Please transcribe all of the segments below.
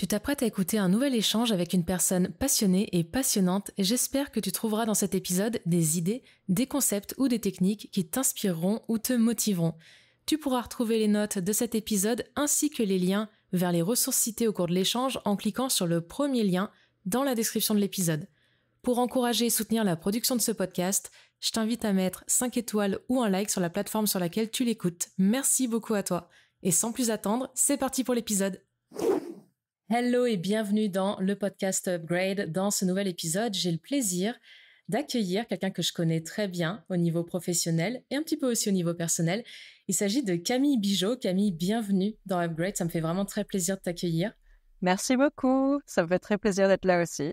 Tu t'apprêtes à écouter un nouvel échange avec une personne passionnée et passionnante et j'espère que tu trouveras dans cet épisode des idées, des concepts ou des techniques qui t'inspireront ou te motiveront. Tu pourras retrouver les notes de cet épisode ainsi que les liens vers les ressources citées au cours de l'échange en cliquant sur le premier lien dans la description de l'épisode. Pour encourager et soutenir la production de ce podcast, je t'invite à mettre 5 étoiles ou un like sur la plateforme sur laquelle tu l'écoutes. Merci beaucoup à toi. Et sans plus attendre, c'est parti pour l'épisode. Hello et bienvenue dans le podcast Upgrade. Dans ce nouvel épisode, j'ai le plaisir d'accueillir quelqu'un que je connais très bien au niveau professionnel et un petit peu aussi au niveau personnel. Il s'agit de Camille Bigeaud. Camille, bienvenue dans Upgrade. Ça me fait vraiment très plaisir de t'accueillir. Merci beaucoup. Ça me fait très plaisir d'être là aussi.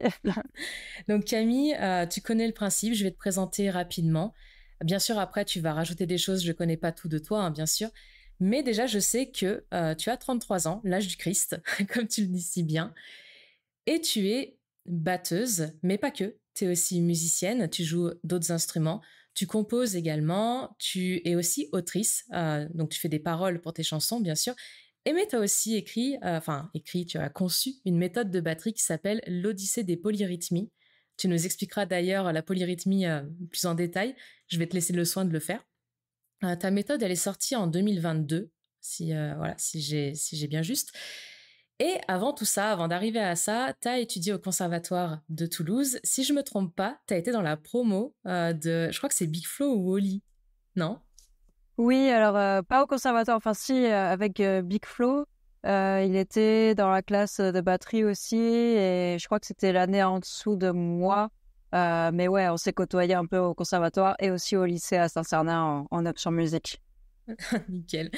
Donc Camille, tu connais le principe. Je vais te présenter rapidement. Bien sûr, après, tu vas rajouter des choses. Je ne connais pas tout de toi, bien sûr. Mais déjà, je sais que tu as 33 ans, l'âge du Christ, comme tu le dis si bien. Et tu es batteuse, mais pas que. Tu es aussi musicienne, tu joues d'autres instruments, tu composes également, tu es aussi autrice, donc tu fais des paroles pour tes chansons, bien sûr. Mais tu as aussi écrit, tu as conçu une méthode de batterie qui s'appelle l'Odyssée des polyrythmies. Tu nous expliqueras d'ailleurs la polyrythmie plus en détail. Je vais te laisser le soin de le faire. Ta méthode, elle est sortie en 2022, si j'ai bien juste. Et avant tout ça, avant d'arriver à ça, tu as étudié au Conservatoire de Toulouse. Si je me trompe pas, tu as été dans la promo de, je crois que c'est Big Flo ou Wally, non? Oui, alors pas au conservatoire, enfin si, avec Big Flo. Il était dans la classe de batterie aussi et je crois que c'était l'année en dessous de moi. Mais ouais, on s'est côtoyé un peu au conservatoire et aussi au lycée à Saint-Cernin en option musique. Nickel.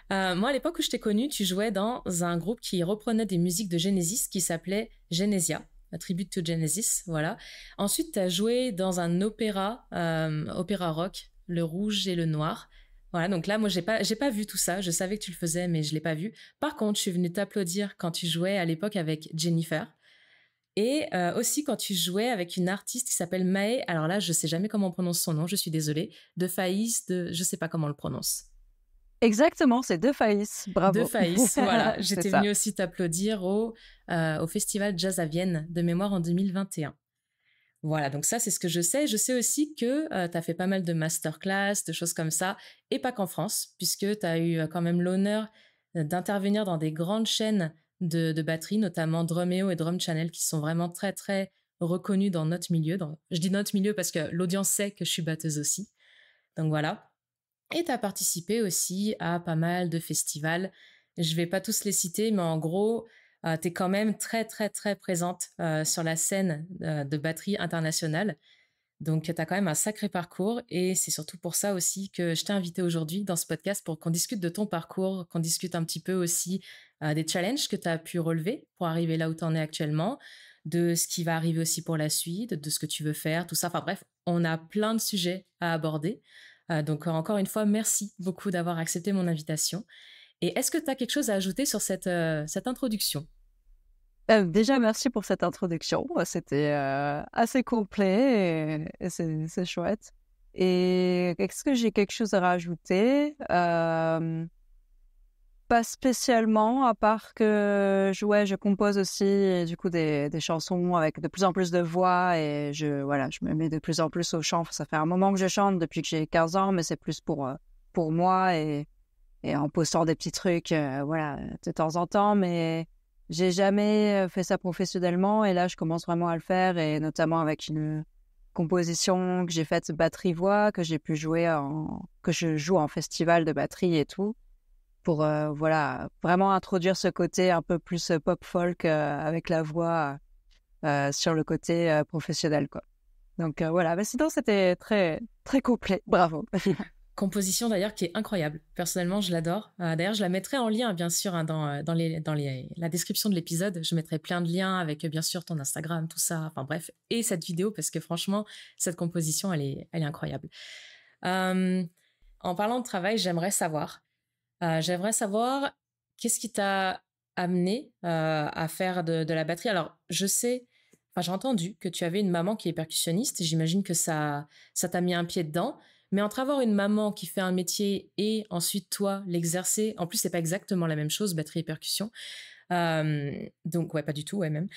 Moi, à l'époque où je t'ai connue, tu jouais dans un groupe qui reprenait des musiques de Genesis qui s'appelait Genesia, a tribute to Genesis, voilà. Ensuite, tu as joué dans un opéra rock, Le Rouge et le Noir. Voilà, donc là, moi, j'ai pas vu tout ça. Je savais que tu le faisais, mais je l'ai pas vu. Par contre, je suis venue t'applaudir quand tu jouais à l'époque avec Jennifer. Et aussi quand tu jouais avec une artiste qui s'appelle Mae. Alors là, je sais jamais comment on prononce son nom, je suis désolée. De Faïs, je sais pas comment on le prononce. Exactement, c'est De Faïs, bravo. De Faïs, voilà. J'étais ça. venue aussi t'applaudir au Festival Jazz à Vienne de mémoire en 2021. Voilà, donc ça, c'est ce que je sais. Je sais aussi que tu as fait pas mal de masterclass, de choses comme ça, et pas qu'en France, puisque tu as eu quand même l'honneur d'intervenir dans des grandes chaînes de batterie, notamment Drumeo et Drum Channel, qui sont vraiment très, très reconnus dans notre milieu. Je dis notre milieu parce que l'audience sait que je suis batteuse aussi. Donc voilà. Et tu as participé aussi à pas mal de festivals. Je vais pas tous les citer, mais en gros, tu es quand même très, très, très présente sur la scène de batterie internationale. Donc, tu as quand même un sacré parcours et c'est surtout pour ça aussi que je t'ai invité aujourd'hui dans ce podcast pour qu'on discute de ton parcours, qu'on discute un petit peu aussi des challenges que tu as pu relever pour arriver là où tu en es actuellement, de ce qui va arriver aussi pour la suite, de ce que tu veux faire, tout ça. Enfin bref, on a plein de sujets à aborder. Donc, encore une fois, merci beaucoup d'avoir accepté mon invitation. Et est-ce que tu as quelque chose à ajouter sur cette introduction? Déjà, merci pour cette introduction. C'était assez complet et c'est chouette. Et est-ce que j'ai quelque chose à rajouter? Pas spécialement, à part que je compose aussi et du coup des chansons avec de plus en plus de voix et je me mets de plus en plus au chant. Ça fait un moment que je chante depuis que j'ai 15 ans, mais c'est plus pour moi et en postant des petits trucs, de temps en temps, mais j'ai jamais fait ça professionnellement et là je commence vraiment à le faire et notamment avec une composition que j'ai faite batterie-voix, que j'ai pu que je joue en festival de batterie et tout, pour vraiment introduire ce côté un peu plus pop-folk avec la voix sur le côté professionnel, quoi. Donc voilà, mais sinon c'était très, très complet, bravo. Composition d'ailleurs qui est incroyable. Personnellement, je l'adore. D'ailleurs, je la mettrai en lien, bien sûr, hein, dans la description de l'épisode. Je mettrai plein de liens avec, bien sûr, ton Instagram, tout ça. Enfin bref, et cette vidéo parce que franchement, cette composition, elle est incroyable. En parlant de travail, j'aimerais savoir qu'est-ce qui t'a amené à faire de la batterie. Alors, j'ai entendu que tu avais une maman qui est percussionniste. J'imagine que ça t'a mis un pied dedans. Mais entre avoir une maman qui fait un métier et ensuite toi l'exercer, en plus c'est pas exactement la même chose, batterie et percussion. Donc ouais, pas du tout, ouais, même.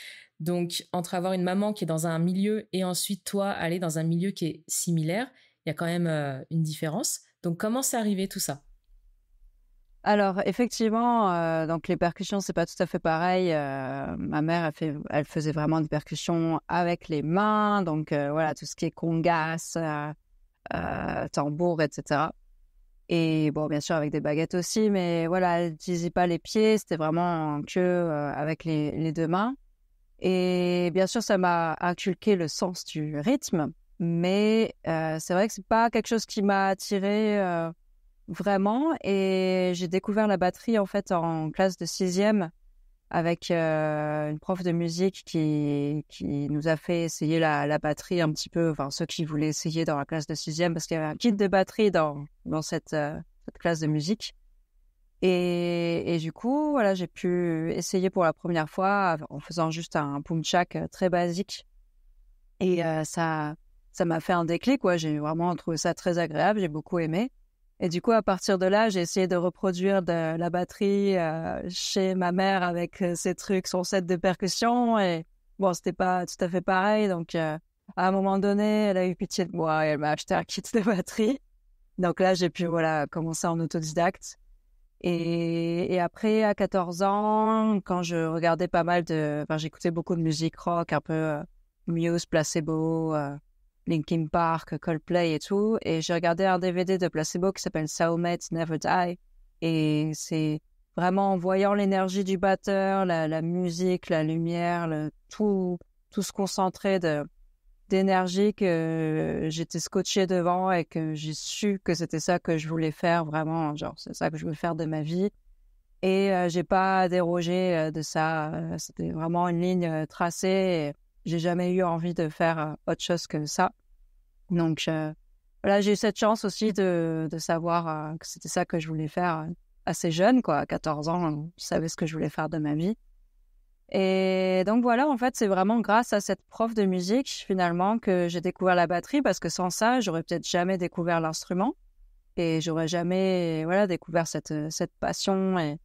Donc entre avoir une maman qui est dans un milieu et ensuite toi aller dans un milieu qui est similaire, il y a quand même, une différence. Donc comment c'est arrivé tout ça? Alors effectivement, donc les percussions, c'est pas tout à fait pareil. Ma mère, elle faisait vraiment des percussions avec les mains, donc voilà, tout ce qui est congas, tambour, et cetera. Et bon, bien sûr, avec des baguettes aussi, mais voilà, elle n'utilisait pas les pieds, c'était vraiment que avec les 2 mains. Et bien sûr, ça m'a inculqué le sens du rythme, mais c'est vrai que c'est pas quelque chose qui m'a attirée, vraiment. Et j'ai découvert la batterie, en fait, en classe de 6e avec une prof de musique qui nous a fait essayer la batterie un petit peu, enfin, ceux qui voulaient essayer dans la classe de 6e, parce qu'il y avait un kit de batterie dans cette classe de musique. Et du coup, voilà, j'ai pu essayer pour la première fois en faisant juste un punchak très basique. Et ça m'a fait un déclic, quoi. J'ai vraiment trouvé ça très agréable, j'ai beaucoup aimé. Et du coup, à partir de là, j'ai essayé de reproduire de la batterie chez ma mère avec ses trucs, son set de percussion. Et bon, c'était pas tout à fait pareil. Donc, à un moment donné, elle a eu pitié de moi et elle m'a acheté un kit de batterie. Donc là, j'ai pu, voilà, commencer en autodidacte. Et après, à 14 ans, quand je regardais pas mal enfin, j'écoutais beaucoup de musique rock, un peu Muse, Placebo, Linkin Park, Coldplay et tout. Et j'ai regardé un DVD de Placebo qui s'appelle Soulmates Never Die. Et c'est vraiment en voyant l'énergie du batteur, la musique, la lumière, tout se concentrer d'énergie que j'étais scotchée devant et que j'ai su que c'était ça que je voulais faire vraiment, genre c'est ça que je veux faire de ma vie. Et j'ai pas dérogé de ça. C'était vraiment une ligne tracée. Et j'ai jamais eu envie de faire autre chose que ça. Donc voilà, j'ai eu cette chance aussi de savoir que c'était ça que je voulais faire assez jeune, quoi. À 14 ans, je savais ce que je voulais faire de ma vie. Et donc voilà, en fait, c'est vraiment grâce à cette prof de musique, finalement, que j'ai découvert la batterie, parce que sans ça, j'aurais peut-être jamais découvert l'instrument et j'aurais jamais, voilà, découvert cette passion.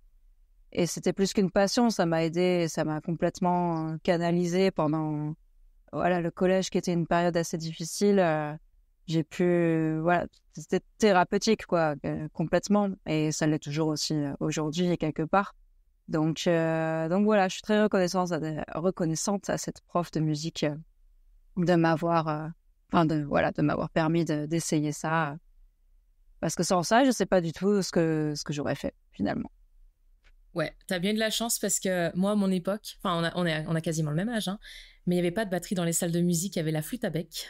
Et c'était plus qu'une passion, ça m'a aidé, ça m'a complètement canalisé pendant, voilà, le collège qui était une période assez difficile. J'ai pu, voilà, c'était thérapeutique, quoi, complètement. Et ça l'est toujours aussi aujourd'hui, quelque part. Donc voilà, je suis très reconnaissante à cette prof de musique de m'avoir, voilà, de m'avoir permis d'essayer ça. Parce que sans ça, je sais pas du tout ce que j'aurais fait finalement. Ouais, t'as bien de la chance parce que moi, à mon époque, enfin, on a quasiment le même âge, hein, mais il n'y avait pas de batterie dans les salles de musique, il y avait la flûte à bec.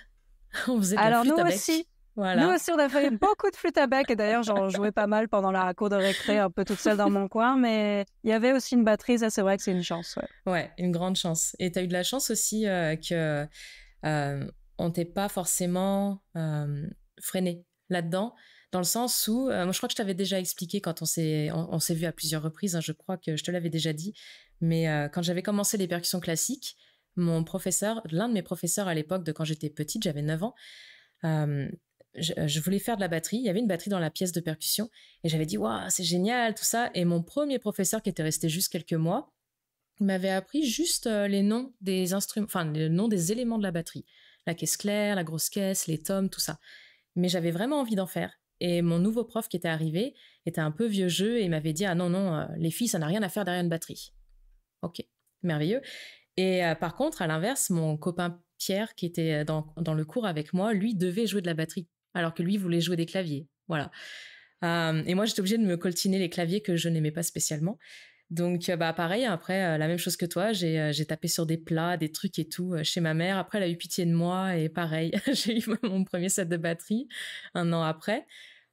On faisait de la Alors flûte à bec. nous Voilà. aussi, on a fait beaucoup de flûte à bec et d'ailleurs, j'en jouais pas mal pendant la cour de récré, un peu toute seule dans mon coin, mais il y avait aussi une batterie, ça c'est vrai que c'est une chance, ouais. Ouais, une grande chance. Et t'as eu de la chance aussi que on t'ait pas forcément freiné là-dedans, dans le sens où, moi je crois que je t'avais déjà expliqué quand on s'est vu à plusieurs reprises, hein, je crois que je te l'avais déjà dit, mais quand j'avais commencé les percussions classiques, l'un de mes professeurs à l'époque de quand j'étais petite, j'avais 9 ans, euh, je voulais faire de la batterie, il y avait une batterie dans la pièce de percussion, et j'avais dit, waouh, c'est génial, tout ça, et mon premier professeur qui était resté juste quelques mois, il m'avait appris juste les noms des instruments, enfin les noms des éléments de la batterie. La caisse claire, la grosse caisse, les tomes, tout ça. Mais j'avais vraiment envie d'en faire. Et mon nouveau prof qui était arrivé était un peu vieux jeu et il m'avait dit, ah non, non, les filles, ça n'a rien à faire derrière une batterie. Ok, merveilleux. Et par contre, à l'inverse, mon copain Pierre, qui était dans le cours avec moi, lui devait jouer de la batterie, alors que lui voulait jouer des claviers. Voilà. Et moi, j'étais obligée de me coltiner les claviers que je n'aimais pas spécialement. Donc, bah, pareil, après, la même chose que toi, j'ai tapé sur des plats, des trucs et tout chez ma mère. Après, elle a eu pitié de moi et pareil, j'ai eu mon premier set de batterie un an après.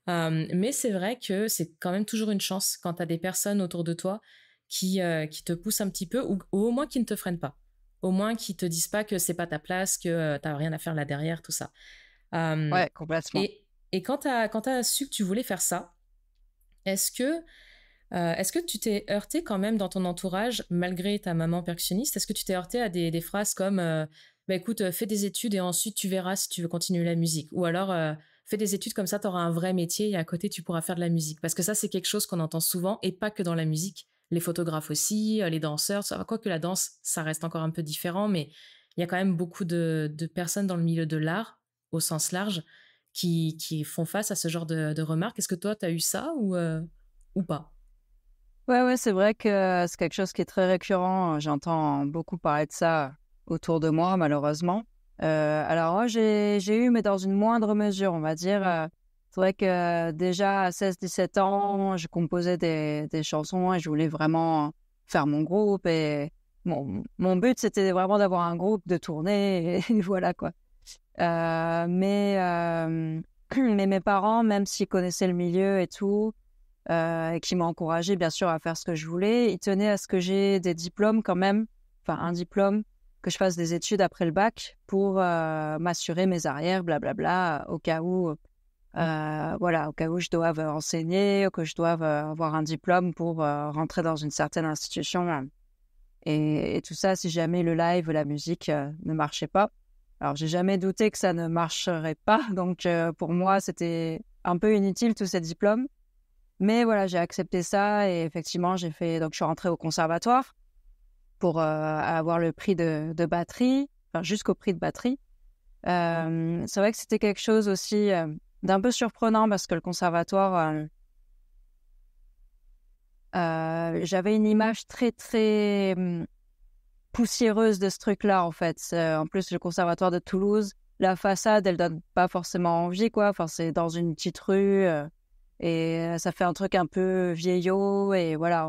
Mais c'est vrai que c'est quand même toujours une chance quand tu as des personnes autour de toi qui te poussent un petit peu ou au moins qui ne te freinent pas. Au moins qui te disent pas que c'est pas ta place, que t'as rien à faire là derrière, tout ça. Euh, Ouais, complètement. et quand t'as su que tu voulais faire ça, est-ce que est-ce que tu t'es heurté quand même dans ton entourage, malgré ta maman percussionniste, est-ce que tu t'es heurté à des phrases comme bah écoute, fais des études et ensuite tu verras si tu veux continuer la musique, ou alors fais des études comme ça, tu auras un vrai métier et à côté tu pourras faire de la musique, parce que ça c'est quelque chose qu'on entend souvent et pas que dans la musique. les photographes aussi, les danseurs. Quoique la danse, ça reste encore un peu différent, mais il y a quand même beaucoup de personnes dans le milieu de l'art, au sens large, qui font face à ce genre de remarques. Est-ce que toi, tu as eu ça ou pas? Ouais, c'est vrai que c'est quelque chose qui est très récurrent. J'entends beaucoup parler de ça autour de moi, malheureusement. Alors moi, j'ai eu, mais dans une moindre mesure, on va dire. C'est vrai que déjà à 16-17 ans, je composais des chansons et je voulais vraiment faire mon groupe. Et mon but, c'était vraiment d'avoir un groupe, de tourner, et voilà quoi. Mais mes parents, même s'ils connaissaient le milieu et tout, et qui m'ont encouragé bien sûr à faire ce que je voulais, ils tenaient à ce que j'ai des diplômes quand même, enfin un diplôme, que je fasse des études après le bac pour m'assurer mes arrières, blablabla, au cas où, au cas où je doive enseigner, que je doive avoir un diplôme pour rentrer dans une certaine institution. Et tout ça, si jamais le live ou la musique ne marchait pas. Alors, j'ai jamais douté que ça ne marcherait pas. Donc, pour moi, c'était un peu inutile tous ces diplômes. Mais voilà, j'ai accepté ça et effectivement, donc je suis rentrée au conservatoire pour avoir le prix de batterie, enfin jusqu'au prix de batterie. C'est vrai que c'était quelque chose aussi d'un peu surprenant parce que le conservatoire, j'avais une image très très poussiéreuse de ce truc-là en fait. En plus, le conservatoire de Toulouse, la façade, elle donne pas forcément envie quoi. Enfin, c'est dans une petite rue. Et ça fait un truc un peu vieillot. Et voilà,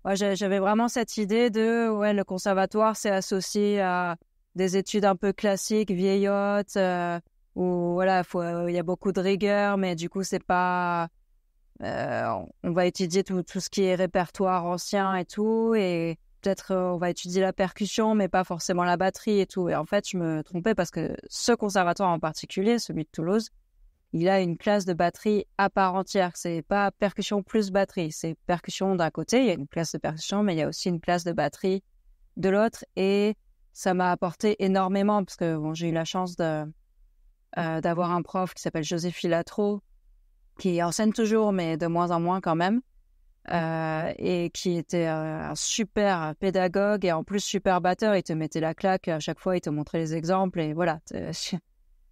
moi, j'avais vraiment cette idée de, ouais, le conservatoire, c'est associé à des études un peu classiques, vieillottes, où voilà, il y a beaucoup de rigueur, mais du coup, c'est pas... on va étudier tout ce qui est répertoire ancien et tout, et peut-être on va étudier la percussion, mais pas forcément la batterie et tout. Et en fait, je me trompais parce que ce conservatoire en particulier, celui de Toulouse, il a une classe de batterie à part entière. C'est pas percussion plus batterie. C'est percussion d'un côté, il y a une classe de percussion, mais il y a aussi une classe de batterie de l'autre. Et ça m'a apporté énormément parce que bon, j'ai eu la chance d'avoir un prof qui s'appelle José Filatro, qui enseigne toujours, mais de moins en moins quand même, et qui était un super pédagogue et en plus super batteur. Il te mettait la claque à chaque fois, il te montrait les exemples et voilà.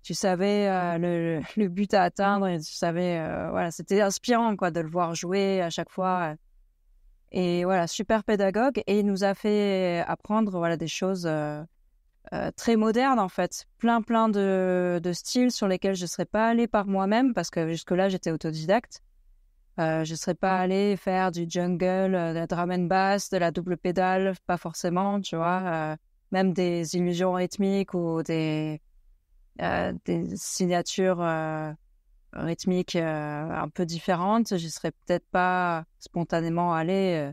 Tu savais le but à atteindre et tu savais, voilà, c'était inspirant quoi de le voir jouer à chaque fois. Et voilà, super pédagogue et il nous a fait apprendre voilà des choses très modernes en fait, plein de styles sur lesquels je ne serais pas allée par moi-même parce que jusque-là j'étais autodidacte. Je ne serais pas allée faire du jungle, de la drum and bass, de la double pédale, pas forcément, tu vois, même des illusions rythmiques ou des signatures rythmiques un peu différentes. Je serais peut-être pas spontanément allée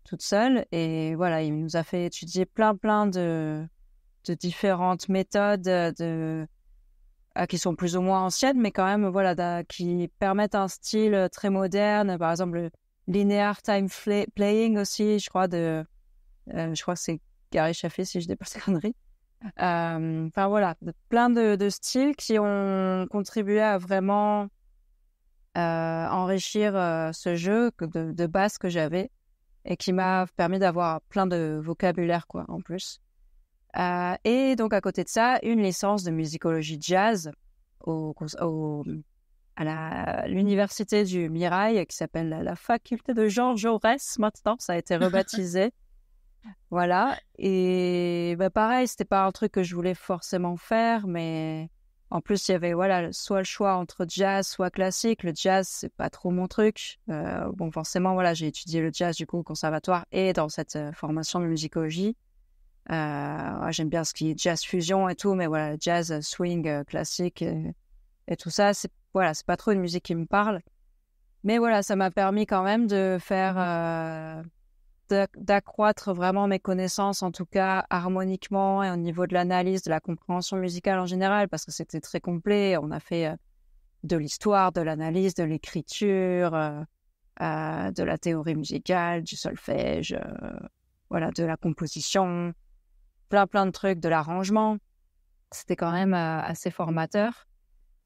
toute seule. Et voilà, il nous a fait étudier plein de différentes méthodes qui sont plus ou moins anciennes, mais quand même, voilà, qui permettent un style très moderne. Par exemple, le linear time playing aussi, je crois que c'est Gary Chaffee, si je dis pas de conneries. Enfin voilà, plein de styles qui ont contribué à vraiment enrichir ce jeu de base que j'avais et qui m'a permis d'avoir plein de vocabulaire quoi en plus. Et donc à côté de ça, une licence de musicologie jazz à l'université du Mirail qui s'appelle la faculté de Jean Jaurès maintenant, ça a été rebaptisé. Voilà, et bah pareil, c'était pas un truc que je voulais forcément faire, mais en plus, il y avait voilà, soit le choix entre jazz, soit classique. Le jazz, c'est pas trop mon truc. Bon, forcément, voilà, j'ai étudié le jazz du coup au conservatoire et dans cette formation de musicologie. Ouais, j'aime bien ce qui est jazz fusion et tout, mais voilà, le jazz swing classique et tout ça, c'est pas trop une musique qui me parle. Mais voilà, ça m'a permis quand même de faire... d'accroître vraiment mes connaissances, en tout cas harmoniquement et au niveau de l'analyse, de la compréhension musicale en général, parce que c'était très complet. On a fait de l'histoire, de l'analyse, de l'écriture, de la théorie musicale, du solfège, voilà, de la composition, plein de trucs, de l'arrangement. C'était quand même assez formateur.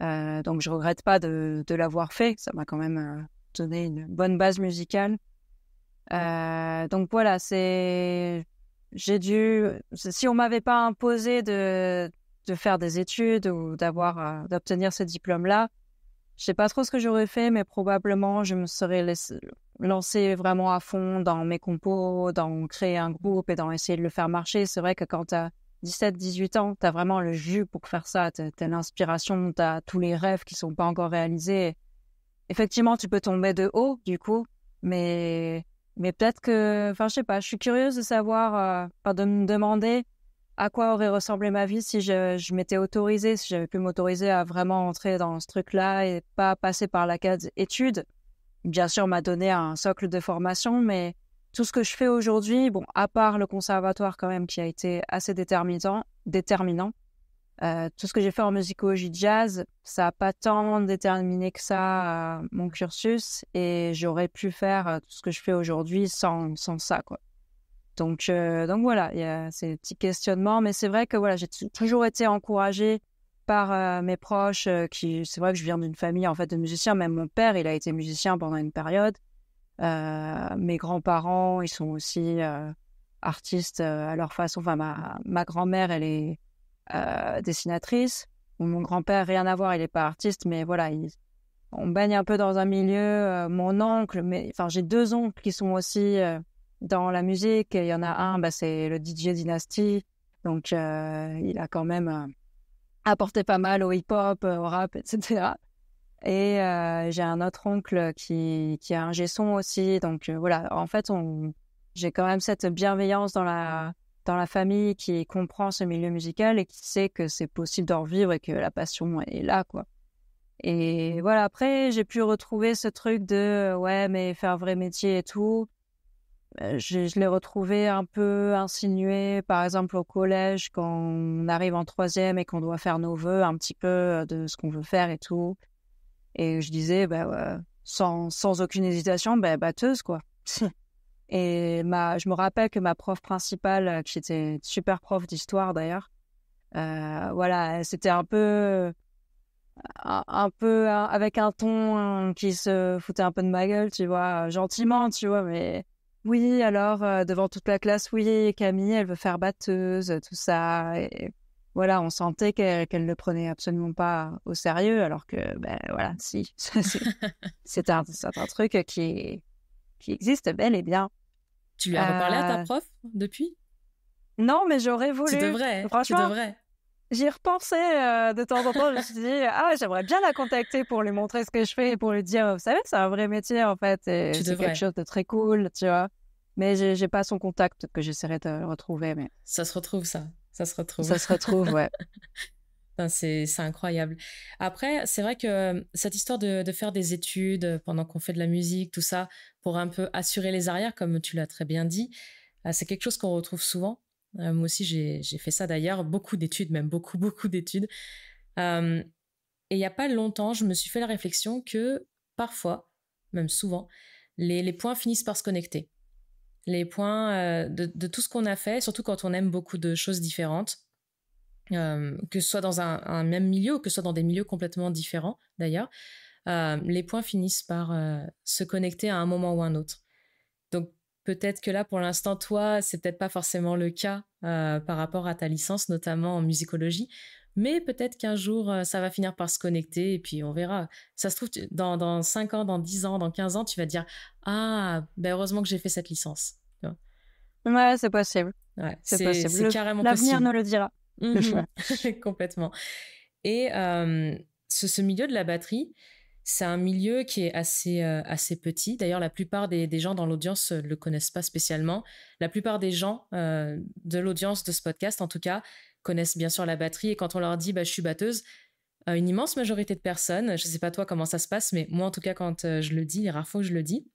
Donc je regrette pas de l'avoir fait. Ça m'a quand même donné une bonne base musicale. Donc voilà, si on m'avait pas imposé de faire des études ou d'obtenir ce diplôme-là, je sais pas trop ce que j'aurais fait, mais probablement je me serais lancée vraiment à fond dans mes compos, dans créer un groupe et dans essayer de le faire marcher. C'est vrai que quand t'as 17-18 ans, t'as vraiment le jus pour faire ça, t'as l'inspiration, t'as tous les rêves qui sont pas encore réalisés. Effectivement, tu peux tomber de haut, du coup, mais peut-être que, enfin, je sais pas, je suis curieuse de savoir, de me demander à quoi aurait ressemblé ma vie si je m'étais autorisée, si j'avais pu m'autoriser à vraiment entrer dans ce truc-là et pas passer par la case études. Bien sûr, m'a donné un socle de formation, mais tout ce que je fais aujourd'hui, bon, à part le conservatoire quand même qui a été assez déterminant, tout ce que j'ai fait en musicologie jazz, ça n'a pas tant déterminé que ça mon cursus et j'aurais pu faire tout ce que je fais aujourd'hui sans ça, quoi. Donc voilà, il y a ces petits questionnements, mais c'est vrai que voilà, j'ai toujours été encouragée par mes proches c'est vrai que je viens d'une famille en fait de musiciens, même mon père, il a été musicien pendant une période. Mes grands-parents, ils sont aussi artistes à leur façon. Enfin, ma grand-mère, elle est dessinatrice. Mon grand-père, rien à voir, il n'est pas artiste, mais voilà, on baigne un peu dans un milieu. Mon oncle, enfin, j'ai 2 oncles qui sont aussi dans la musique. Et il y en a un, c'est le DJ Dynasty. Donc, il a quand même apporté pas mal au hip-hop, au rap, etc. Et j'ai un autre oncle qui a un son aussi. Donc, voilà, en fait, j'ai quand même cette bienveillance dans la famille qui comprend ce milieu musical et qui sait que c'est possible d'en vivre et que la passion est là, quoi. Et voilà, après, j'ai pu retrouver ce truc de ouais, mais faire un vrai métier et tout. Je l'ai retrouvé un peu insinué, par exemple au collège, quand on arrive en 3e et qu'on doit faire nos vœux un petit peu de ce qu'on veut faire et tout. Et je disais, sans aucune hésitation, batteuse, quoi. Et je me rappelle que ma prof principale, qui était une super prof d'histoire d'ailleurs, voilà, c'était un peu avec un ton qui se foutait un peu de ma gueule, tu vois, gentiment, tu vois, mais oui, alors devant toute la classe, oui, Camille, elle veut faire batteuse, tout ça. Et voilà, on sentait qu'elle ne le prenait absolument pas au sérieux, alors que, voilà, si, c'est un truc qui existe bel et bien. Tu lui as reparlé à ta prof depuis? Non, mais j'aurais Tu voulu. devrais, tu Franchement, devrais. j'y repensais de temps en temps. Je me suis dit, j'aimerais bien la contacter pour lui montrer ce que je fais et pour lui dire, vous savez, c'est un vrai métier en fait, et Tu c'est quelque devrais. chose de très cool, tu vois. Mais j'ai pas son contact, peut-être que j'essaierai de le retrouver, mais Ça se retrouve, ça. Ça se retrouve. ça se retrouve, ouais. Enfin, c'est incroyable. Après, c'est vrai que cette histoire de faire des études pendant qu'on fait de la musique, tout ça, pour un peu assurer les arrières, comme tu l'as très bien dit, c'est quelque chose qu'on retrouve souvent. Moi aussi, j'ai fait ça d'ailleurs, beaucoup d'études, même beaucoup, beaucoup d'études. Et il n'y a pas longtemps, je me suis fait la réflexion que parfois, même souvent, les points finissent par se connecter. Les points de tout ce qu'on a fait, surtout quand on aime beaucoup de choses différentes. Que ce soit dans un même milieu ou que ce soit dans des milieux complètement différents d'ailleurs, les points finissent par se connecter à un moment ou un autre. Donc peut-être que là, pour l'instant, toi, c'est peut-être pas forcément le cas par rapport à ta licence, notamment en musicologie, mais peut-être qu'un jour, ça va finir par se connecter et puis on verra. Ça se trouve, dans 5 ans, dans 10 ans, dans 15 ans, tu vas te dire « Ah, heureusement que j'ai fait cette licence. » Ouais, c'est possible. Ouais, C'est c'est possible. carrément L'avenir possible. nous le dira. Complètement. Et ce milieu de la batterie, c'est un milieu qui est assez petit. D'ailleurs, la plupart des gens dans l'audience ne le connaissent pas spécialement. La plupart des gens de l'audience de ce podcast, en tout cas, connaissent bien sûr la batterie. Et quand on leur dit je suis batteuse, une immense majorité de personnes, je ne sais pas toi comment ça se passe, mais moi en tout cas, quand je le dis, les rares fois que je le dis,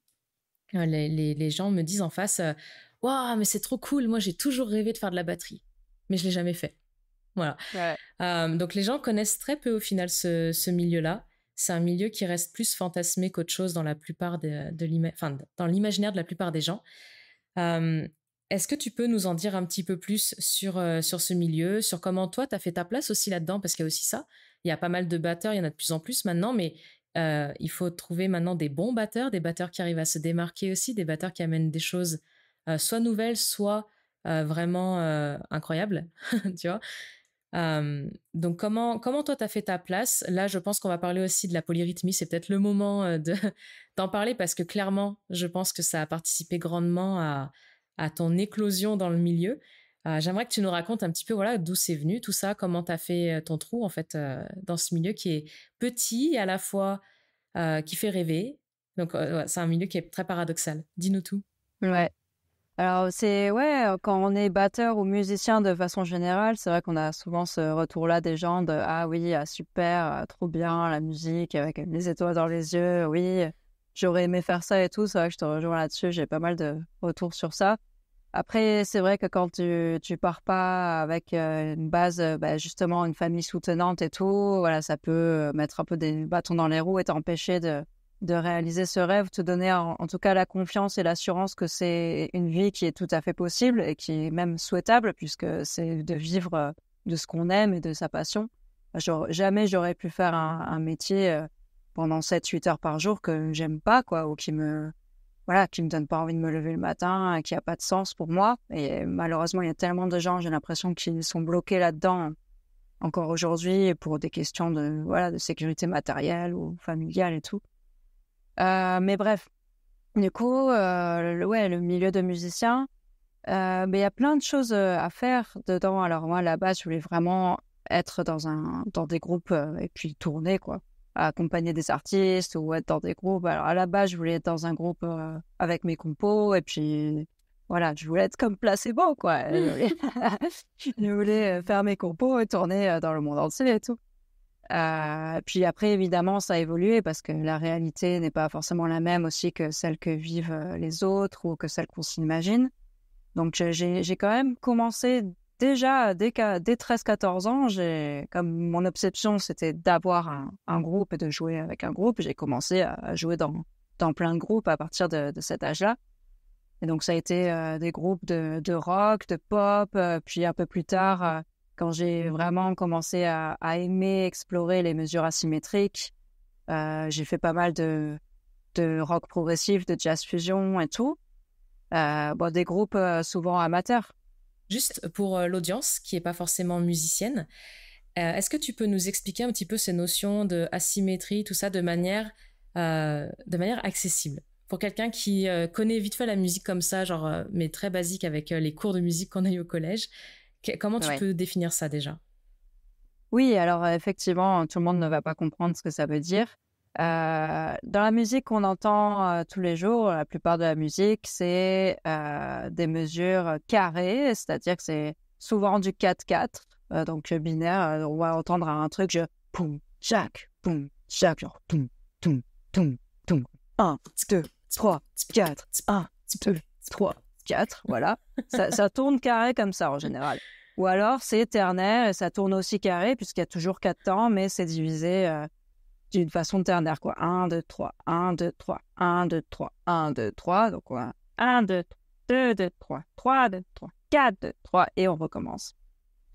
les gens me disent en face Waouh, mais c'est trop cool, moi j'ai toujours rêvé de faire de la batterie, mais je ne l'ai jamais fait. Voilà. Ouais. Donc les gens connaissent très peu au final ce milieu-là. C'est un milieu qui reste plus fantasmé qu'autre chose dans la plupart dans l'imaginaire de la plupart des gens. Est-ce que tu peux nous en dire un petit peu plus sur ce milieu, sur comment toi, tu as fait ta place aussi là-dedans? Parce qu'il y a aussi ça. Il y a pas mal de batteurs, il y en a de plus en plus maintenant, mais il faut trouver maintenant des bons batteurs, des batteurs qui arrivent à se démarquer aussi, des batteurs qui amènent des choses soit nouvelles, soit vraiment incroyables, tu vois. Donc comment toi t'as fait ta place? Là, je pense qu'on va parler aussi de la polyrythmie. C'est peut-être le moment d'en parler parce que clairement, je pense que ça a participé grandement à ton éclosion dans le milieu. J'aimerais que tu nous racontes un petit peu voilà d'où c'est venu tout ça, comment t'as fait ton trou en fait dans ce milieu qui est petit et à la fois qui fait rêver. Donc ouais, c'est un milieu qui est très paradoxal. Dis-nous tout. Ouais. Alors, quand on est batteur ou musicien de façon générale, c'est vrai qu'on a souvent ce retour-là des gens de ah oui, super, trop bien la musique avec les étoiles dans les yeux, oui, j'aurais aimé faire ça et tout. C'est vrai que je te rejoins là-dessus, j'ai pas mal de retours sur ça. Après, c'est vrai que quand tu pars pas avec une base, justement, une famille soutenante et tout, voilà, ça peut mettre un peu des bâtons dans les roues et t'empêcher de réaliser ce rêve, te donner en tout cas la confiance et l'assurance que c'est une vie qui est tout à fait possible et qui est même souhaitable puisque c'est de vivre de ce qu'on aime et de sa passion. Jamais j'aurais pu faire un métier pendant 7-8 heures par jour que j'aime pas, quoi, ou qui me donne pas envie de me lever le matin, qui a pas de sens pour moi. Et malheureusement, il y a tellement de gens, j'ai l'impression, qui sont bloqués là-dedans encore aujourd'hui pour des questions de sécurité matérielle ou familiale et tout. Mais bref, du coup, le milieu de musicien, mais il y a plein de choses à faire dedans. Alors moi, à la base, je voulais vraiment être dans des groupes et puis tourner, quoi, accompagner des artistes ou être dans des groupes. Alors à la base, je voulais être dans un groupe avec mes compos et puis voilà, je voulais être comme Placebo, quoi. Je voulais faire mes compos et tourner dans le monde entier et tout. Puis après, évidemment, ça a évolué parce que la réalité n'est pas forcément la même aussi que celle que vivent les autres ou que celle qu'on s'imagine. Donc, j'ai quand même commencé déjà dès 13-14 ans. Comme mon obsession, c'était d'avoir un groupe et de jouer avec un groupe. J'ai commencé à jouer dans plein de groupes à partir de cet âge-là. Et donc, ça a été des groupes de rock, de pop, puis un peu plus tard, quand j'ai vraiment commencé à aimer explorer les mesures asymétriques, j'ai fait pas mal de rock progressif, de jazz fusion et tout. Des groupes souvent amateurs. Juste pour l'audience qui n'est pas forcément musicienne, est-ce que tu peux nous expliquer un petit peu ces notions de asymétrie, tout ça, de manière accessible? Pour quelqu'un qui connaît vite fait la musique comme ça, genre, mais très basique avec les cours de musique qu'on a eu au collège, comment tu peux définir ça déjà? Oui, alors effectivement, tout le monde ne va pas comprendre ce que ça veut dire. Dans la musique qu'on entend tous les jours, la plupart de la musique, c'est des mesures carrées, c'est-à-dire que c'est souvent du 4-4, donc binaire. On va entendre un truc, poum, chac, genre poum, toum, toum, toum. 1, 2, 3, 4, 1, 2, 3, 4, voilà. Ça tourne carré comme ça en général. Ou alors c'est ternaire et ça tourne aussi carré puisqu'il y a toujours 4 temps, mais c'est divisé d'une façon ternaire, quoi. 1, 2, 3, 1, 2, 3, 1, 2, 3, 1, 2, 3. Donc, on a 1, 2, 2, 2, 3, 3, 2, 3, 4, 2, 3, et on recommence.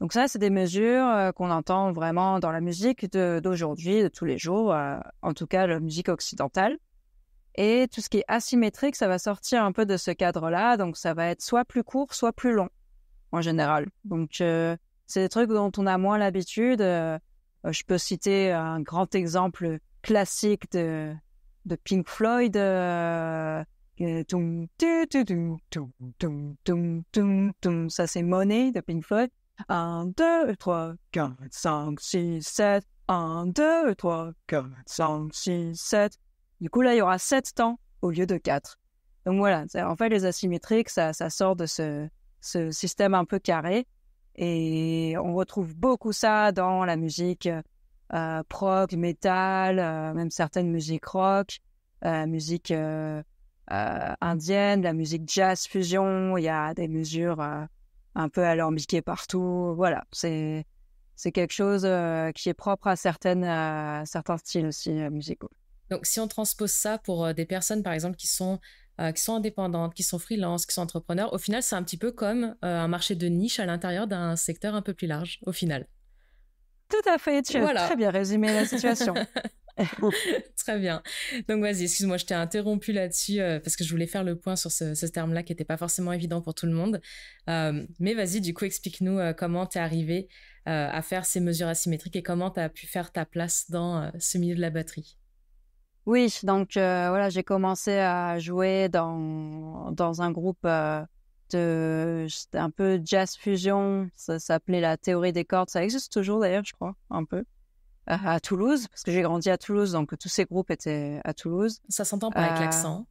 Donc ça, c'est des mesures qu'on entend vraiment dans la musique d'aujourd'hui, de tous les jours, en tout cas la musique occidentale. Et tout ce qui est asymétrique, ça va sortir un peu de ce cadre-là, donc ça va être soit plus court, soit plus long, en général. Donc, c'est des trucs dont on a moins l'habitude. Je peux citer un grand exemple classique de Pink Floyd. Ça, c'est Money de Pink Floyd. 1, 2, 3, 4, 5, 6, 7. 1, 2, 3, 4, 5, 6, 7. Du coup, là, il y aura 7 temps au lieu de 4. Donc voilà, en fait, les asymétriques, ça sort de ce système un peu carré. Et on retrouve beaucoup ça dans la musique prog, métal, même certaines musiques rock, musique indienne, la musique jazz fusion. Il y a des mesures un peu alambiquées partout. Voilà, c'est quelque chose qui est propre à certains styles aussi musicaux. Donc, si on transpose ça pour des personnes, par exemple, qui sont indépendantes, qui sont freelance, qui sont entrepreneurs, au final, c'est un petit peu comme un marché de niche à l'intérieur d'un secteur un peu plus large, au final. Tout à fait, tu as très bien résumé la situation. Très bien. Donc vas-y, excuse-moi, je t'ai interrompu là-dessus parce que je voulais faire le point sur ce terme-là qui n'était pas forcément évident pour tout le monde. Mais vas-y, du coup, explique-nous comment tu es arrivé à faire ces mesures asymétriques et comment tu as pu faire ta place dans ce milieu de la batterie. Oui, donc voilà, j'ai commencé à jouer dans un groupe c'était un peu jazz fusion, ça s'appelait la théorie des cordes, ça existe toujours d'ailleurs, je crois, un peu, à Toulouse, parce que j'ai grandi à Toulouse, donc tous ces groupes étaient à Toulouse. Ça s'entend pas avec Euh, l'accent.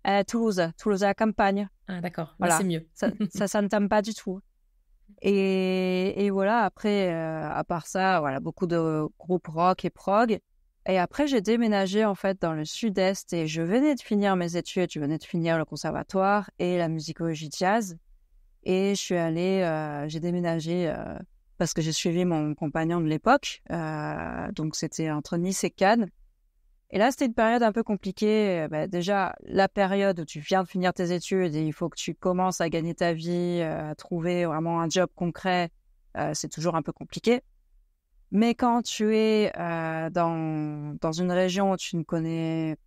à Toulouse, Toulouse à la campagne, Ah, d'accord. Là, c'est voilà, mieux. ça s'entame pas du tout. Et voilà, après, à part ça, voilà, beaucoup de groupes rock et prog. Et après, j'ai déménagé en fait dans le sud-est et je venais de finir mes études, je venais de finir le conservatoire et la musicologie jazz. Et je suis allée, j'ai déménagé parce que j'ai suivi mon compagnon de l'époque. Donc c'était entre Nice et Cannes. Et là, c'était une période un peu compliquée. Déjà, la période où tu viens de finir tes études et il faut que tu commences à gagner ta vie, à trouver vraiment un job concret, c'est toujours un peu compliqué. Mais quand tu es dans une région où tu ne connais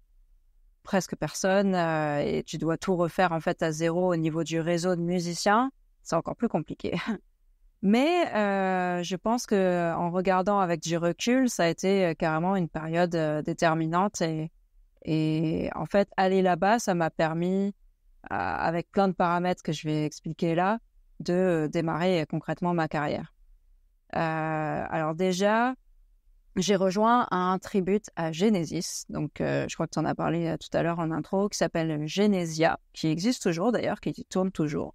presque personne et tu dois tout refaire en fait à zéro au niveau du réseau de musiciens, c'est encore plus compliqué. Mais je pense que en regardant avec du recul, ça a été carrément une période déterminante et en fait aller là-bas, ça m'a permis, avec plein de paramètres que je vais expliquer là, de démarrer concrètement ma carrière. Alors déjà, j'ai rejoint un tribute à Genesis, donc je crois que tu en as parlé tout à l'heure en intro, qui s'appelle Genesia, qui existe toujours d'ailleurs, qui tourne toujours.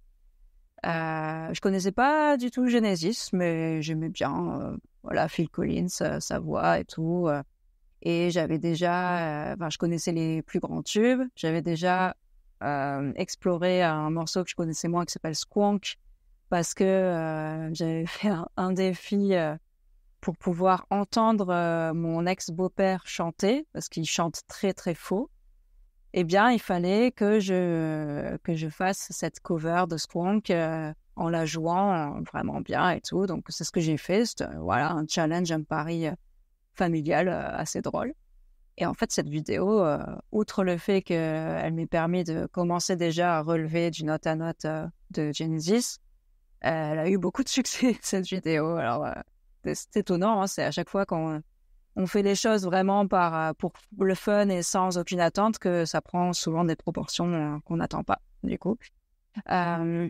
Je connaissais pas du tout Genesis, mais j'aimais bien, voilà, Phil Collins, sa voix et tout. Et j'avais déjà, je connaissais les plus grands tubes. J'avais déjà exploré un morceau que je connaissais moins qui s'appelle Squonk, parce que j'avais fait un défi pour pouvoir entendre mon ex-beau-père chanter, parce qu'il chante très très faux. Eh bien, il fallait que je fasse cette cover de Squonk en la jouant vraiment bien et tout. Donc, c'est ce que j'ai fait. C'était voilà, un challenge, un pari familial assez drôle. Et en fait, cette vidéo, outre le fait qu'elle m'ait permis de commencer déjà à relever du note à note de Genesis, elle a eu beaucoup de succès, cette vidéo. Alors, c'est étonnant, hein, c'est à chaque fois qu'on on fait les choses vraiment pour le fun et sans aucune attente que ça prend souvent des proportions qu'on n'attend pas, du coup. Euh,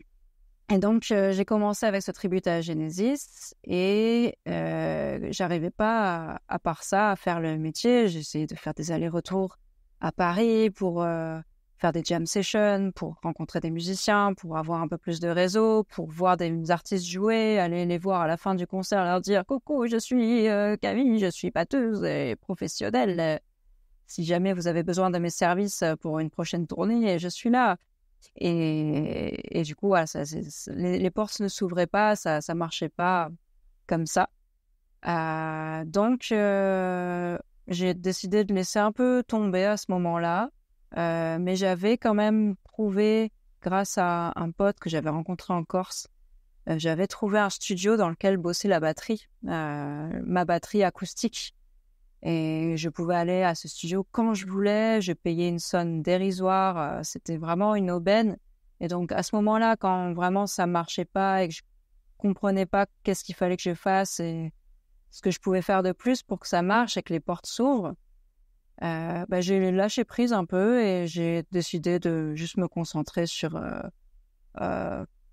et donc, j'ai commencé avec ce tribut à Genesis et j'arrivais pas, à part ça, à faire le métier. J'ai essayé de faire des allers-retours à Paris pour faire des jam sessions, pour rencontrer des musiciens, pour avoir un peu plus de réseau, pour voir des artistes jouer, aller les voir à la fin du concert, leur dire « Coucou, je suis Camille, je suis batteuse et professionnelle. Si jamais vous avez besoin de mes services pour une prochaine tournée, je suis là. » Et du coup, voilà, les portes ne s'ouvraient pas, ça marchait pas comme ça. Donc, j'ai décidé de laisser un peu tomber à ce moment-là. Mais j'avais quand même trouvé, grâce à un pote que j'avais rencontré en Corse, j'avais trouvé un studio dans lequel bosser la batterie, ma batterie acoustique. Et je pouvais aller à ce studio quand je voulais, je payais une somme dérisoire, c'était vraiment une aubaine. Et donc à ce moment-là, quand vraiment ça marchait pas et que je comprenais pas qu'est-ce qu'il fallait que je fasse et ce que je pouvais faire de plus pour que ça marche et que les portes s'ouvrent, j'ai lâché prise un peu et j'ai décidé de juste me concentrer sur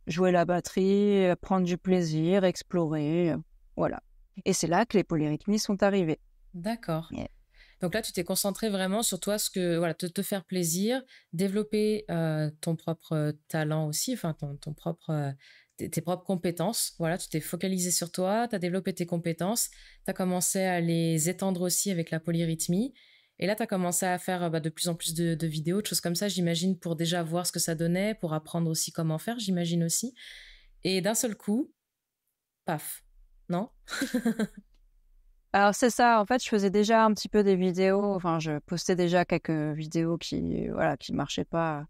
jouer la batterie, prendre du plaisir, explorer, voilà. Et c'est là que les polyrythmies sont arrivées. D'accord. Yeah. Donc là, tu t'es concentré vraiment sur toi, voilà, te faire plaisir, développer ton propre talent aussi, enfin tes propres compétences. Voilà, tu t'es focalisé sur toi, tu as développé tes compétences, tu as commencé à les étendre aussi avec la polyrythmie. Et là, tu as commencé à faire de plus en plus de vidéos, de choses comme ça, j'imagine, pour déjà voir ce que ça donnait, pour apprendre aussi comment faire, j'imagine aussi. Et d'un seul coup, paf, non? Alors c'est ça, en fait, je faisais déjà un petit peu des vidéos, enfin, je postais déjà quelques vidéos qui marchaient pas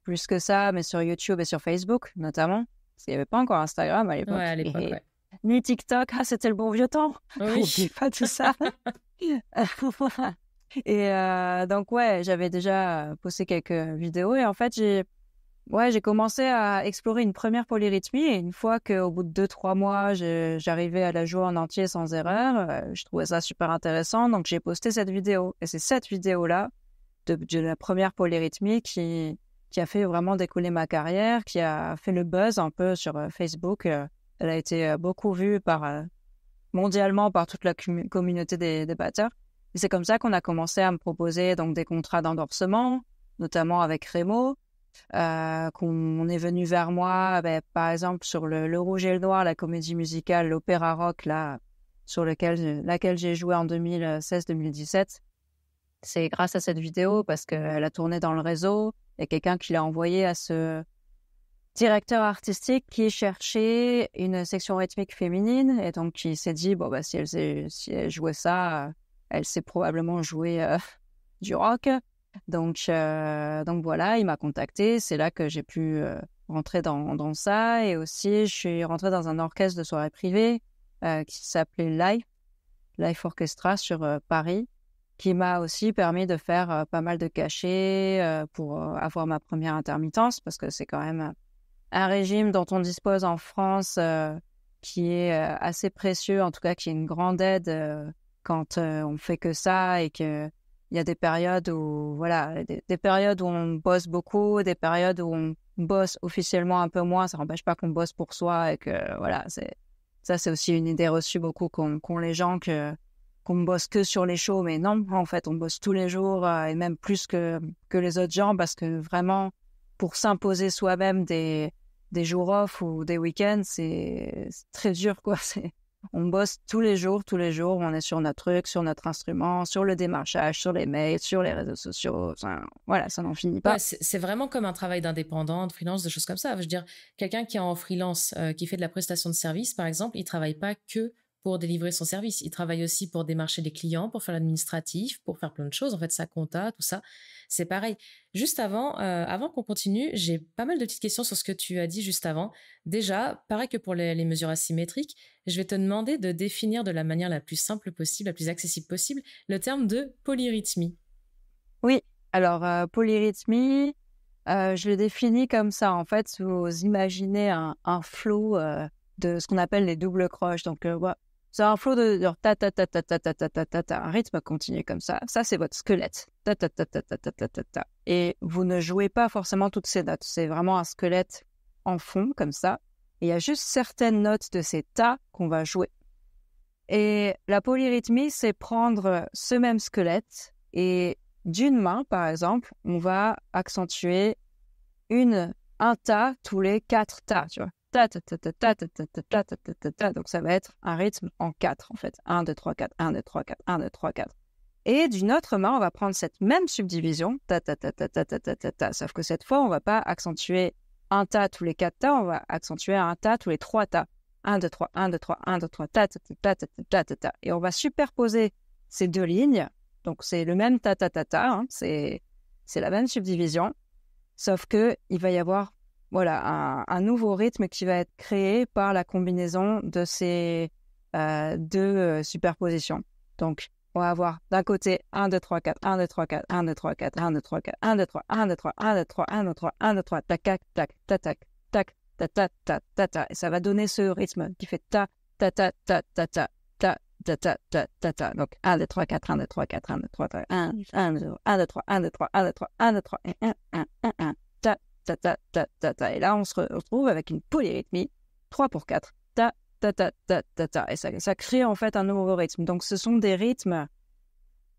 plus que ça, mais sur YouTube et sur Facebook, notamment, parce qu'il n'y avait pas encore Instagram à Ouais, l'époque. à l'époque, ouais. ni TikTok. Ah, c'était le bon vieux temps. Oui. N'oublie pas tout ça. Et donc, ouais, j'avais déjà posté quelques vidéos. Et en fait, j'ai commencé à explorer une première polyrythmie. Et une fois qu'au bout de 2-3 mois, j'arrivais à la jouer en entier sans erreur, je trouvais ça super intéressant. Donc, j'ai posté cette vidéo. Et c'est cette vidéo-là de la première polyrythmie qui a fait vraiment décoller ma carrière, qui a fait le buzz un peu sur Facebook. Elle a été beaucoup vue mondialement par toute la communauté des batteurs. Et c'est comme ça qu'on a commencé à me proposer donc des contrats d'endorsement, notamment avec Remo, qu'on est venu vers moi, par exemple sur le Rouge et le Noir, la comédie musicale, l'opéra rock, là, sur laquelle j'ai joué en 2016-2017. C'est grâce à cette vidéo parce qu'elle a tourné dans le réseau. Il y a quelqu'un qui l'a envoyé à ce directeur artistique qui cherchait une section rythmique féminine et donc qui s'est dit bon bah si elle jouait ça, elle sait probablement jouer du rock. Donc voilà, il m'a contacté. C'est là que j'ai pu rentrer dans ça. Et aussi, je suis rentrée dans un orchestre de soirée privée qui s'appelait Life Orchestra sur Paris, qui m'a aussi permis de faire pas mal de cachets pour avoir ma première intermittence, parce que c'est quand même un régime dont on dispose en France qui est assez précieux, en tout cas qui est une grande aide quand on fait que ça et que il y a des périodes où, voilà, des périodes où on bosse beaucoup, des périodes où on bosse officiellement un peu moins. Ça n'empêche pas qu'on bosse pour soi et que, voilà, c'est aussi une idée reçue beaucoup qu'ont les gens qu'on ne bosse que sur les shows. Mais non, en fait, on bosse tous les jours et même plus que les autres gens parce que vraiment, pour s'imposer soi-même des jours off ou des week-ends, c'est très dur, quoi. On bosse tous les jours, on est sur notre truc, sur notre instrument, sur le démarchage, sur les mails, sur les réseaux sociaux. Enfin, voilà, ça n'en finit pas. Ouais, c'est vraiment comme un travail d'indépendant, de freelance, de choses comme ça. Je veux dire, quelqu'un qui est en freelance, qui fait de la prestation de service, par exemple, il travaille pas que pour délivrer son service. Il travaille aussi pour démarcher les clients, pour faire l'administratif, pour faire plein de choses. En fait, sa compta, tout ça, c'est pareil. Juste avant qu'on continue, j'ai pas mal de petites questions sur ce que tu as dit juste avant. Déjà, pareil que pour les mesures asymétriques, je vais te demander de définir de la manière la plus simple possible, la plus accessible possible, le terme de polyrythmie. Oui, alors polyrythmie, je le définis comme ça. En fait, vous imaginez un flow de ce qu'on appelle les doubles croches. Donc, c'est un flow de ta ta ta ta ta ta ta ta ta ta, un rythme continu comme ça. Ça, c'est votre squelette. Ta ta ta ta ta ta ta ta ta. Et vous ne jouez pas forcément toutes ces notes. C'est vraiment un squelette en fond comme ça. Et il y a juste certaines notes de ces tas qu'on va jouer. Et la polyrythmie, c'est prendre ce même squelette et d'une main, par exemple, on va accentuer un tas tous les 4 tas, tu vois. Ta, ta, ta, ta, ta, ta, ta, ta, ta, ta, ta, ta, ta. Donc, ça va être un rythme en 4, en fait. 1, 2, 3, 4, 1, 2, 3, 4, 1, 2, 3, 4. Et d'une autre main, on va prendre cette même subdivision, ta, ta, ta, ta, ta, ta, ta, ta, ta. Sauf que cette fois, on va pas accentuer un tas tous les 4 tas, on va accentuer un tas tous les 3 tas. 1, 2, 3, 1, 2, 3, 1, 2, 3, ta, ta, ta, ta, ta, ta, ta, ta. Et on va superposer ces deux lignes. Donc, c'est le même ta, ta, ta, ta, hein. C'est la même subdivision. Sauf que il va y avoir, voilà, un nouveau rythme qui va être créé par la combinaison de ces deux superpositions. Donc, on va avoir d'un côté 1, 2, 3, 4, 1, 2, 3, 4, 1, 2, 3, 4, 1, 2, 3, 4, 1, 2, 3, 1, 2, 3, 1, 2, 3, 1, 2, 3, 1, 2, 3, tac, tac, tac, tac, tac, tac, ta, ta, ta, ta, ta. Et ça va donner ce rythme qui fait ta, ta, ta, ta, ta, ta, ta, ta, ta, ta, ta, ta. Donc, 1, 2, 3, 4, 1, 2, 3, 4, 1, 2, 3, 1, 1, 2, 1, 2, 3, 1, 2, 3, 1, 2, 3, 1, 2, 3, 1, 1, 1, 1, ta, ta, ta, ta, ta, ta. Et là, on se retrouve avec une polyrythmie, 3 pour 4, ta, ta, ta, ta, ta, ta. Et ça crée en fait un nouveau rythme. Donc, ce sont des rythmes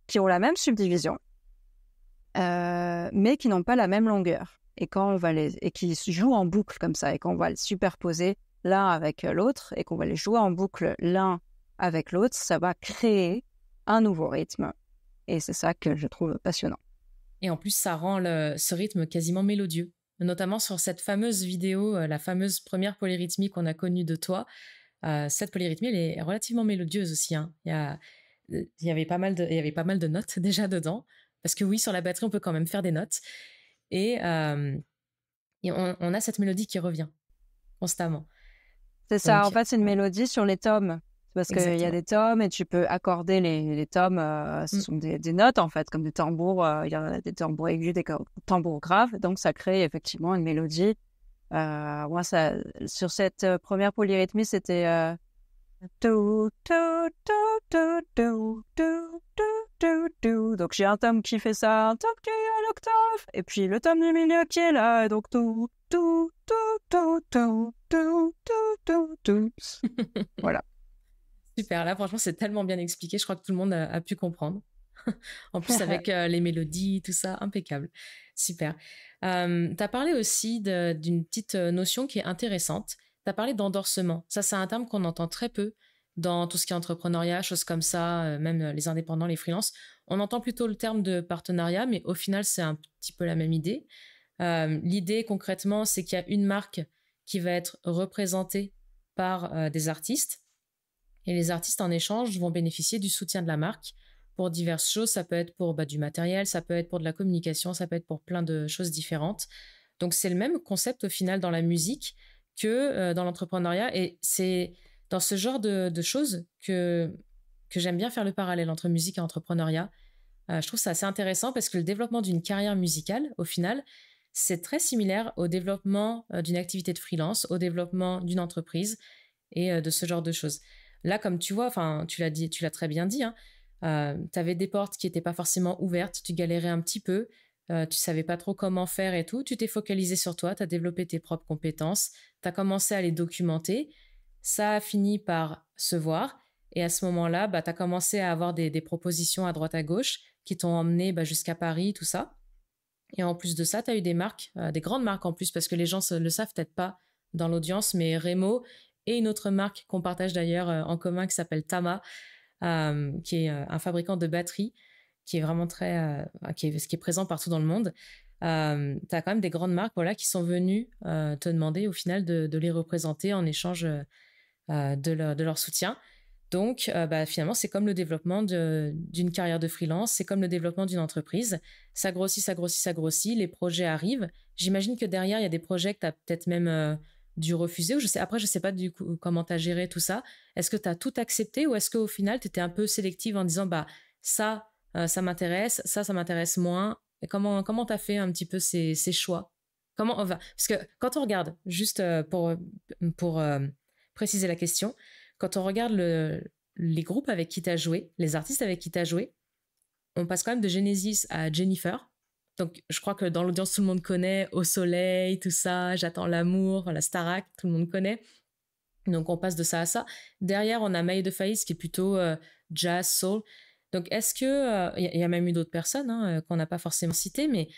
qui ont la même subdivision, mais qui n'ont pas la même longueur. Et qui se jouent en boucle comme ça, et qu'on va les superposer l'un avec l'autre, et qu'on va les jouer en boucle l'un avec l'autre, ça va créer un nouveau rythme. Et c'est ça que je trouve passionnant. Et en plus, ça rend ce rythme quasiment mélodieux. Notamment sur cette fameuse vidéo, la fameuse première polyrythmie qu'on a connue de toi. Cette polyrythmie, elle est relativement mélodieuse aussi, hein. Il y avait pas mal de notes déjà dedans. Parce que oui, sur la batterie, on peut quand même faire des notes. Et on a cette mélodie qui revient constamment. C'est ça, en Donc, fait, c'est une mélodie sur les tomes. Parce qu'il y a exactement. des tomes et tu peux accorder les tomes. Ce Mm. sont des notes, en fait, comme des tambours. Il y a des tambours aigus, tambours graves. Donc, ça crée effectivement une mélodie. Moi, sur cette première polyrythmie, c'était do, do, do, do, do, do, do, do, do. Donc, j'ai un tome qui fait ça, un tome qui est à l'octave, et puis le tome du milieu qui est là, et donc do, do, do, do, do, do, do, do, do. Voilà. Super, là franchement c'est tellement bien expliqué, je crois que tout le monde a pu comprendre. En plus avec les mélodies, tout ça, impeccable. Super. Tu as parlé aussi d'une petite notion qui est intéressante. Tu as parlé d'endorsement. Ça, c'est un terme qu'on entend très peu dans tout ce qui est entrepreneuriat, choses comme ça, même les indépendants, les freelances. On entend plutôt le terme de partenariat, mais au final, c'est un petit peu la même idée. L'idée, concrètement, c'est qu'il y a une marque qui va être représentée par des artistes. Et les artistes, en échange, vont bénéficier du soutien de la marque pour diverses choses. Ça peut être pour du matériel, ça peut être pour de la communication, ça peut être pour plein de choses différentes. Donc, c'est le même concept au final dans la musique que dans l'entrepreneuriat. Et c'est dans ce genre de choses que j'aime bien faire le parallèle entre musique et entrepreneuriat. Je trouve ça assez intéressant parce que le développement d'une carrière musicale, au final, c'est très similaire au développement d'une activité de freelance, au développement d'une entreprise et de ce genre de choses. Là, comme tu vois, enfin, tu l'as très bien dit, hein, tu avais des portes qui n'étaient pas forcément ouvertes, tu galérais un petit peu, tu savais pas trop comment faire et tout, tu t'es focalisé sur toi, tu as développé tes propres compétences, tu as commencé à les documenter, ça a fini par se voir, et à ce moment-là, tu as commencé à avoir des propositions à droite à gauche qui t'ont emmené jusqu'à Paris, tout ça. Et en plus de ça, tu as eu des marques, des grandes marques en plus, parce que les gens le savent peut-être pas dans l'audience, mais Remo et une autre marque qu'on partage d'ailleurs en commun qui s'appelle Tama, qui est un fabricant de batteries, qui est vraiment qui est présent partout dans le monde. Tu as quand même des grandes marques voilà, qui sont venues te demander au final de les représenter en échange de leur soutien. Donc, finalement, c'est comme le développement d'une carrière de freelance, c'est comme le développement d'une entreprise. Ça grossit, ça grossit, ça grossit, les projets arrivent. J'imagine que derrière, il y a des projets que tu as peut-être même dû refuser. Ou après, je sais pas du coup comment tu as géré tout ça. Est-ce que tu as tout accepté ou est-ce qu'au final, tu étais un peu sélective en disant, ça, ça m'intéresse, ça m'intéresse moins. Et comment tu as fait un petit peu ces choix? Parce que quand on regarde, juste pour préciser la question, quand on regarde les groupes avec qui tu as joué, les artistes avec qui tu as joué, on passe quand même de Genesis à Jennifer. Donc, je crois que dans l'audience, tout le monde connaît Au Soleil, tout ça, J'attends l'amour, la Starac, tout le monde connaît. Donc, on passe de ça à ça. Derrière, on a Maï de Faïs qui est plutôt jazz, soul. Donc, est-ce que... Il y a même eu d'autres personnes qu'on n'a pas forcément citées, mais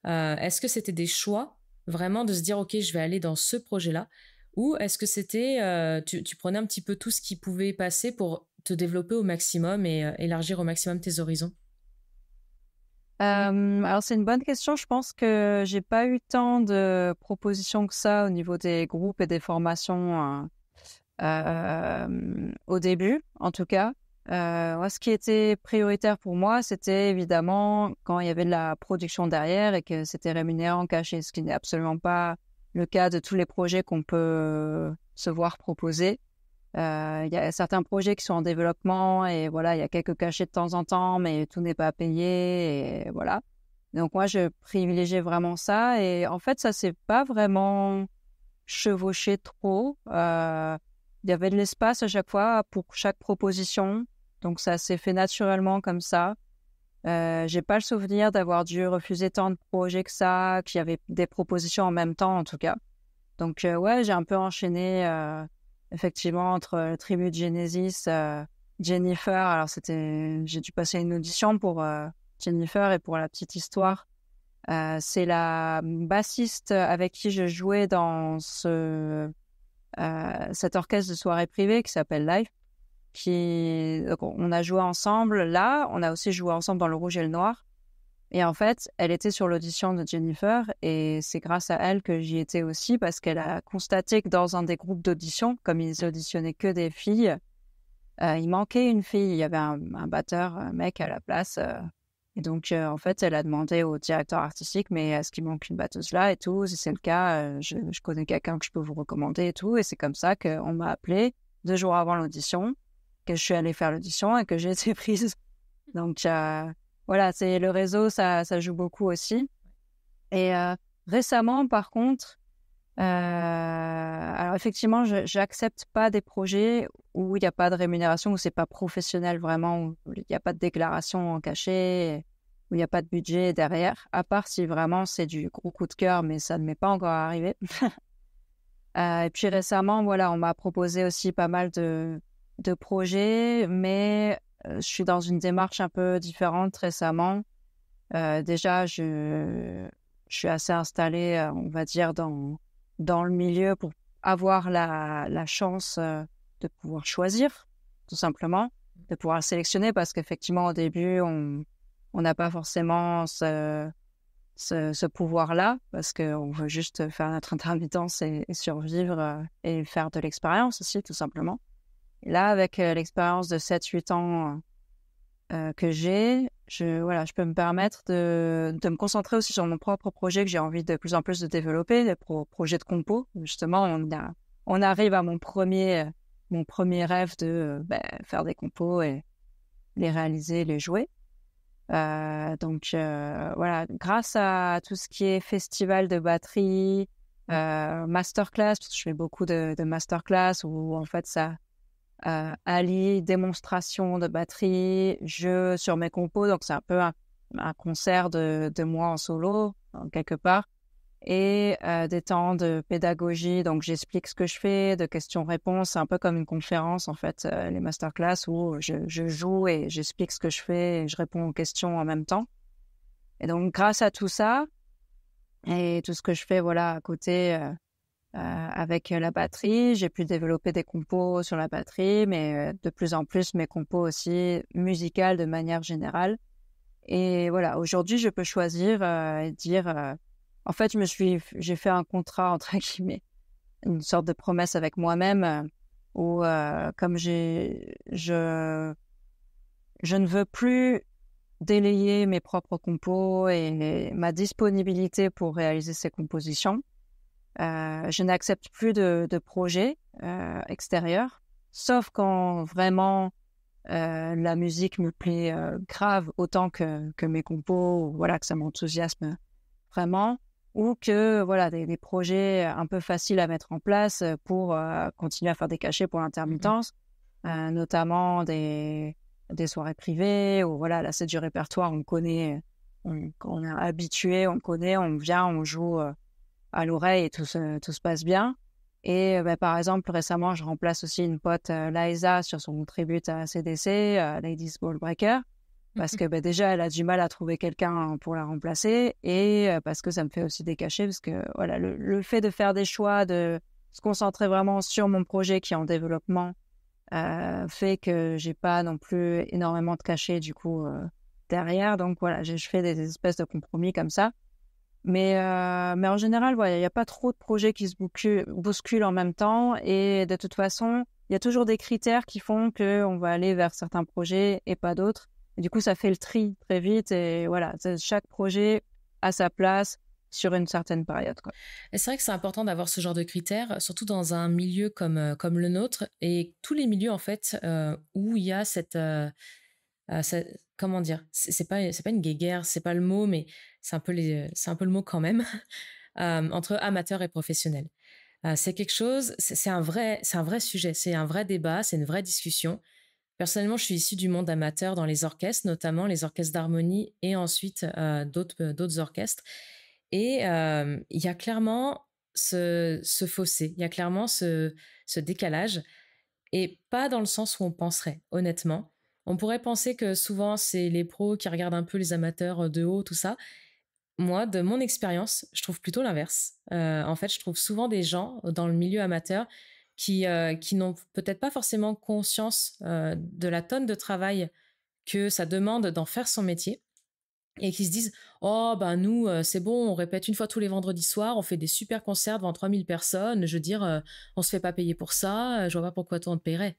est-ce que c'était des choix vraiment de se dire, OK, je vais aller dans ce projet-là? Ou est-ce que c'était, tu prenais un petit peu tout ce qui pouvait passer pour te développer au maximum et élargir au maximum tes horizons? Alors, c'est une bonne question. Je pense que j'ai pas eu tant de propositions que ça au niveau des groupes et des formations au début, en tout cas. Moi, ce qui était prioritaire pour moi, c'était évidemment quand il y avait de la production derrière et que c'était rémunérant caché, ce qui n'est absolument pas le cas de tous les projets qu'on peut se voir proposer. Il y a certains projets qui sont en développement et voilà, il y a quelques cachets de temps en temps, mais tout n'est pas payé et voilà. Donc moi, je privilégiais vraiment ça et en fait, ça s'est pas vraiment chevauché trop. Il y avait de l'espace à chaque fois pour chaque proposition, donc ça s'est fait naturellement comme ça. J'ai pas le souvenir d'avoir dû refuser tant de projets que ça, qu'il y avait des propositions en même temps en tout cas. Donc ouais, j'ai un peu enchaîné effectivement entre le tribut de Genesis, Jennifer. Alors j'ai dû passer une audition pour Jennifer et pour la petite histoire. C'est la bassiste avec qui je jouais dans cet orchestre de soirée privée qui s'appelle Live. Donc, on a joué ensemble là, on a aussi joué ensemble dans Le Rouge et le Noir. Et en fait, elle était sur l'audition de Jennifer et c'est grâce à elle que j'y étais aussi parce qu'elle a constaté que dans un des groupes d'audition, comme ils auditionnaient que des filles, il manquait une fille. Il y avait un batteur, un mec à la place. Et donc, en fait, elle a demandé au directeur artistique, mais est-ce qu'il manque une batteuse là et tout? Si c'est le cas, je connais quelqu'un que je peux vous recommander et tout. Et c'est comme ça qu'on m'a appelé 2 jours avant l'audition, que je suis allée faire l'audition et que j'ai été prise. Donc, voilà, c'est le réseau, ça joue beaucoup aussi. Et récemment, par contre, alors effectivement, j'accepte pas des projets où il n'y a pas de rémunération, où c'est pas professionnel vraiment, où il n'y a pas de déclaration en cachet, où il n'y a pas de budget derrière, à part si vraiment c'est du gros coup de cœur, mais ça ne m'est pas encore arrivé. Et puis récemment, voilà, on m'a proposé aussi pas mal de projets, mais je suis dans une démarche un peu différente récemment. Déjà, je suis assez installée, on va dire, dans le milieu pour avoir la chance de pouvoir choisir, tout simplement, de pouvoir sélectionner, parce qu'effectivement, au début, on n'a pas forcément ce pouvoir-là, parce qu'on veut juste faire notre intermittence et survivre et faire de l'expérience aussi, tout simplement. Et là, avec l'expérience de 7-8 ans que voilà, je peux me permettre de me concentrer aussi sur mon propre projet que j'ai envie de plus en plus de développer, les projets de compo. Justement, on arrive à mon premier rêve de faire des compos et les réaliser, les jouer. Donc voilà, grâce à tout ce qui est festival de batterie, masterclass, parce que je fais beaucoup de masterclass où en fait ça allie démonstration de batterie, jeu sur mes compos, donc c'est un peu un concert de moi en solo, quelque part, et des temps de pédagogie, donc j'explique ce que je fais, de questions-réponses, c'est un peu comme une conférence en fait, les masterclass où je joue et j'explique ce que je fais et je réponds aux questions en même temps. Et donc grâce à tout ça, et tout ce que je fais voilà à côté avec la batterie, j'ai pu développer des compos sur la batterie, mais de plus en plus mes compos aussi musicales de manière générale. Et voilà, aujourd'hui, je peux choisir et dire, en fait, j'ai fait un contrat entre guillemets, une sorte de promesse avec moi-même où, comme je ne veux plus délayer mes propres compos et ma disponibilité pour réaliser ces compositions. Je n'accepte plus de projets extérieurs, sauf quand vraiment la musique me plaît grave autant que mes compos, ou voilà, que ça m'enthousiasme vraiment, ou que voilà des projets un peu faciles à mettre en place pour continuer à faire des cachets pour l'intermittence, notamment des soirées privées, ou voilà, là c'est du répertoire, on connaît, on est habitué, on connaît, on vient, on joue à l'oreille et tout se passe bien. Et par exemple, récemment, je remplace aussi une pote, Liza, sur son tribute à CDC, Ladies Ball Breaker, parce que déjà, elle a du mal à trouver quelqu'un pour la remplacer, et parce que ça me fait aussi des cachets, parce que voilà, le fait de faire des choix, de se concentrer vraiment sur mon projet qui est en développement, fait que j'ai pas non plus énormément de cachets du coup derrière. Donc voilà, je fais des espèces de compromis comme ça. Mais en général, voilà, il n'y a pas trop de projets qui se bousculent en même temps. Et de toute façon, il y a toujours des critères qui font qu'on va aller vers certains projets et pas d'autres. Et du coup, ça fait le tri très vite. Et voilà, chaque projet a sa place sur une certaine période, quoi. Et c'est vrai que c'est important d'avoir ce genre de critères, surtout dans un milieu comme le nôtre, et tous les milieux, en fait, où il y a comment dire, c'est pas une guéguerre, c'est pas le mot, mais c'est un peu le mot quand même, entre amateurs et professionnels. C'est quelque chose, c'est un vrai sujet, c'est un vrai débat, c'est une vraie discussion. Personnellement, je suis issue du monde amateur dans les orchestres, notamment les orchestres d'harmonie et ensuite d'autres orchestres. Et il y a clairement ce fossé, il y a clairement ce décalage, et pas dans le sens où on penserait, honnêtement. On pourrait penser que souvent, c'est les pros qui regardent un peu les amateurs de haut, tout ça. Moi, de mon expérience, je trouve plutôt l'inverse. En fait, je trouve souvent des gens dans le milieu amateur qui n'ont peut-être pas forcément conscience de la tonne de travail que ça demande d'en faire son métier, et qui se disent oh ben nous c'est bon, on répète une fois tous les vendredis soirs, on fait des super concerts devant 3000 personnes, je veux dire on se fait pas payer pour ça, je vois pas pourquoi toi on te paierait.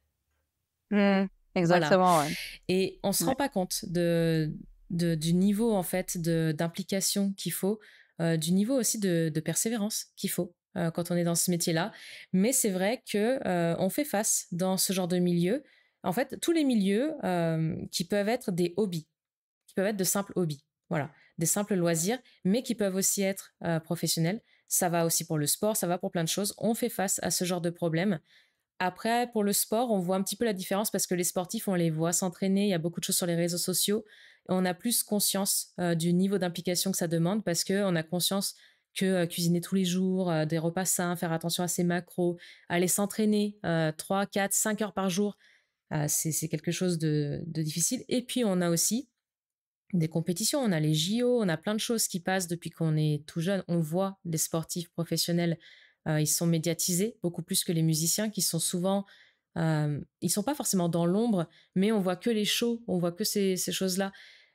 Voilà. Exactement, ouais. Et on se rend pas compte de du niveau en fait d'implication qu'il faut, du niveau aussi de persévérance qu'il faut quand on est dans ce métier-là. Mais c'est vrai que on fait face dans ce genre de milieu. En fait, tous les milieux qui peuvent être des hobbies, qui peuvent être de simples hobbies, voilà, des simples loisirs, mais qui peuvent aussi être professionnels. Ça va aussi pour le sport, ça va pour plein de choses. On fait face à ce genre de problème. Après, pour le sport, on voit un petit peu la différence parce que les sportifs, on les voit s'entraîner, il y a beaucoup de choses sur les réseaux sociaux. Et on a plus conscience du niveau d'implication que ça demande parce qu'on a conscience que cuisiner tous les jours, des repas sains, faire attention à ses macros, aller s'entraîner 3, 4, 5 heures par jour, c'est quelque chose de difficile. Et puis, on a aussi des compétitions, on a les JO, on a plein de choses qui passent depuis qu'on est tout jeune. On voit les sportifs professionnels, ils sont médiatisés beaucoup plus que les musiciens qui sont souvent, ils sont pas forcément dans l'ombre, mais on voit que les shows, on voit que ces choses-là.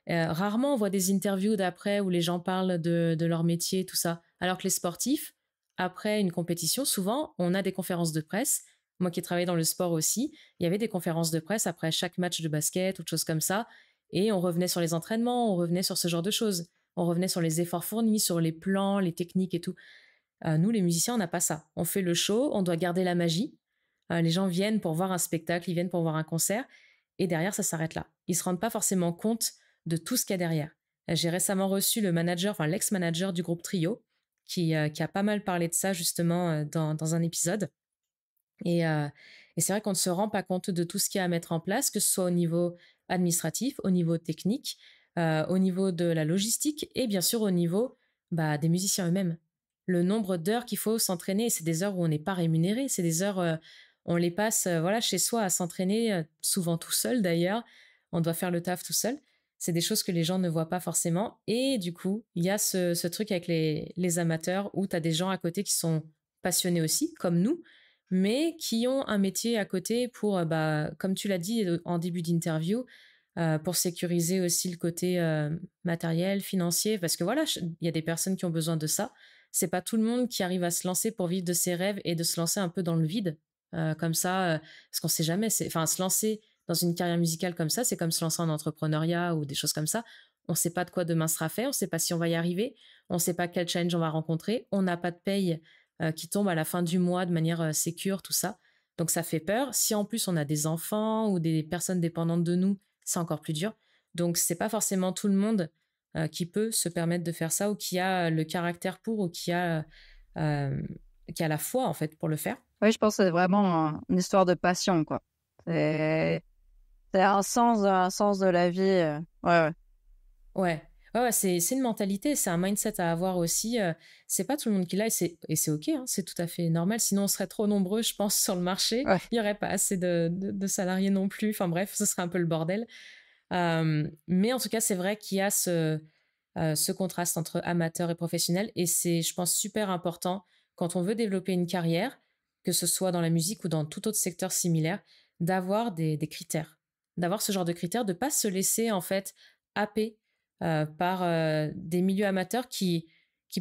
Rarement on voit des interviews d'après où les gens parlent de leur métier, tout ça. Alors que les sportifs, après une compétition, souvent on a des conférences de presse. Moi qui ai travaillé dans le sport aussi, il y avait des conférences de presse après chaque match de basket ou de choses comme ça. Et on revenait sur les entraînements, on revenait sur ce genre de choses. On revenait sur les efforts fournis, sur les plans, les techniques et tout. Nous, les musiciens, on n'a pas ça. On fait le show, on doit garder la magie. Les gens viennent pour voir un spectacle, ils viennent pour voir un concert. Et derrière, ça s'arrête là. Ils ne se rendent pas forcément compte de tout ce qu'il y a derrière. J'ai récemment reçu le manager, enfin l'ex-manager du groupe Trio, qui a pas mal parlé de ça justement dans un épisode. Et c'est vrai qu'on ne se rend pas compte de tout ce qu'il y a à mettre en place, que ce soit au niveau administratif, au niveau technique, au niveau de la logistique et bien sûr au niveau des musiciens eux-mêmes. Le nombre d'heures qu'il faut s'entraîner, c'est des heures où on n'est pas rémunéré, c'est des heures, on les passe voilà, chez soi à s'entraîner, souvent tout seul d'ailleurs, on doit faire le taf tout seul. C'est des choses que les gens ne voient pas forcément. Et du coup, il y a ce truc avec les amateurs où tu as des gens à côté qui sont passionnés aussi, comme nous, mais qui ont un métier à côté pour, comme tu l'as dit en début d'interview, pour sécuriser aussi le côté matériel, financier, parce que voilà, il y a des personnes qui ont besoin de ça. C'est pas tout le monde qui arrive à se lancer pour vivre de ses rêves et de se lancer un peu dans le vide, comme ça, parce qu'on sait jamais. Enfin, se lancer dans une carrière musicale comme ça, c'est comme se lancer en entrepreneuriat ou des choses comme ça. On sait pas de quoi demain sera fait, on sait pas si on va y arriver, on sait pas quel challenge on va rencontrer, on n'a pas de paye qui tombe à la fin du mois de manière sécure, tout ça. Donc ça fait peur. Si en plus on a des enfants ou des personnes dépendantes de nous, c'est encore plus dur. Donc c'est pas forcément tout le monde qui peut se permettre de faire ça ou qui a le caractère pour ou qui a la foi en fait pour le faire. Oui, je pense que c'est vraiment une histoire de passion, quoi. C'est un sens de la vie. Ouais, ouais. Ouais, c'est une mentalité, c'est un mindset à avoir aussi. C'est pas tout le monde qui l'a et c'est OK, hein, c'est tout à fait normal. Sinon, on serait trop nombreux, je pense, sur le marché. Ouais. Il y aurait pas assez de salariés non plus. Enfin bref, ce serait un peu le bordel. Mais en tout cas, c'est vrai qu'il y a ce contraste entre amateur et professionnel. Et c'est, je pense, super important quand on veut développer une carrière, que ce soit dans la musique ou dans tout autre secteur similaire, d'avoir des critères. D'avoir ce genre de critères, de ne pas se laisser en fait happer par des milieux amateurs qui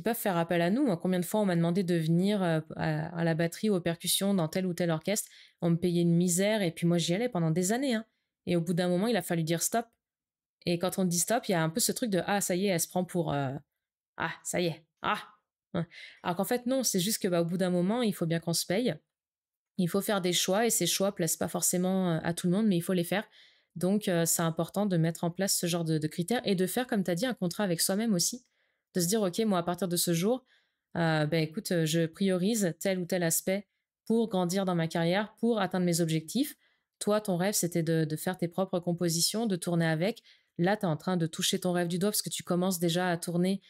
peuvent faire appel à nous. Moi, combien de fois on m'a demandé de venir à la batterie ou aux percussions dans tel ou tel orchestre, on me payait une misère et puis moi j'y allais pendant des années. Hein. Et au bout d'un moment, il a fallu dire stop. Et quand on dit stop, il y a un peu ce truc de ah ça y est, elle se prend pour ah ça y est, ah. Ouais. Alors qu'en fait non, c'est juste que au bout d'un moment, il faut bien qu'on se paye. Il faut faire des choix et ces choix plaisent pas forcément à tout le monde, mais il faut les faire. Donc, c'est important de mettre en place ce genre de critères et de faire, comme tu as dit, un contrat avec soi-même aussi. De se dire, OK, moi, à partir de ce jour, écoute, je priorise tel ou tel aspect pour grandir dans ma carrière, pour atteindre mes objectifs. Toi, ton rêve, c'était de faire tes propres compositions, de tourner avec. Là, tu es en train de toucher ton rêve du doigt parce que tu commences déjà à tourner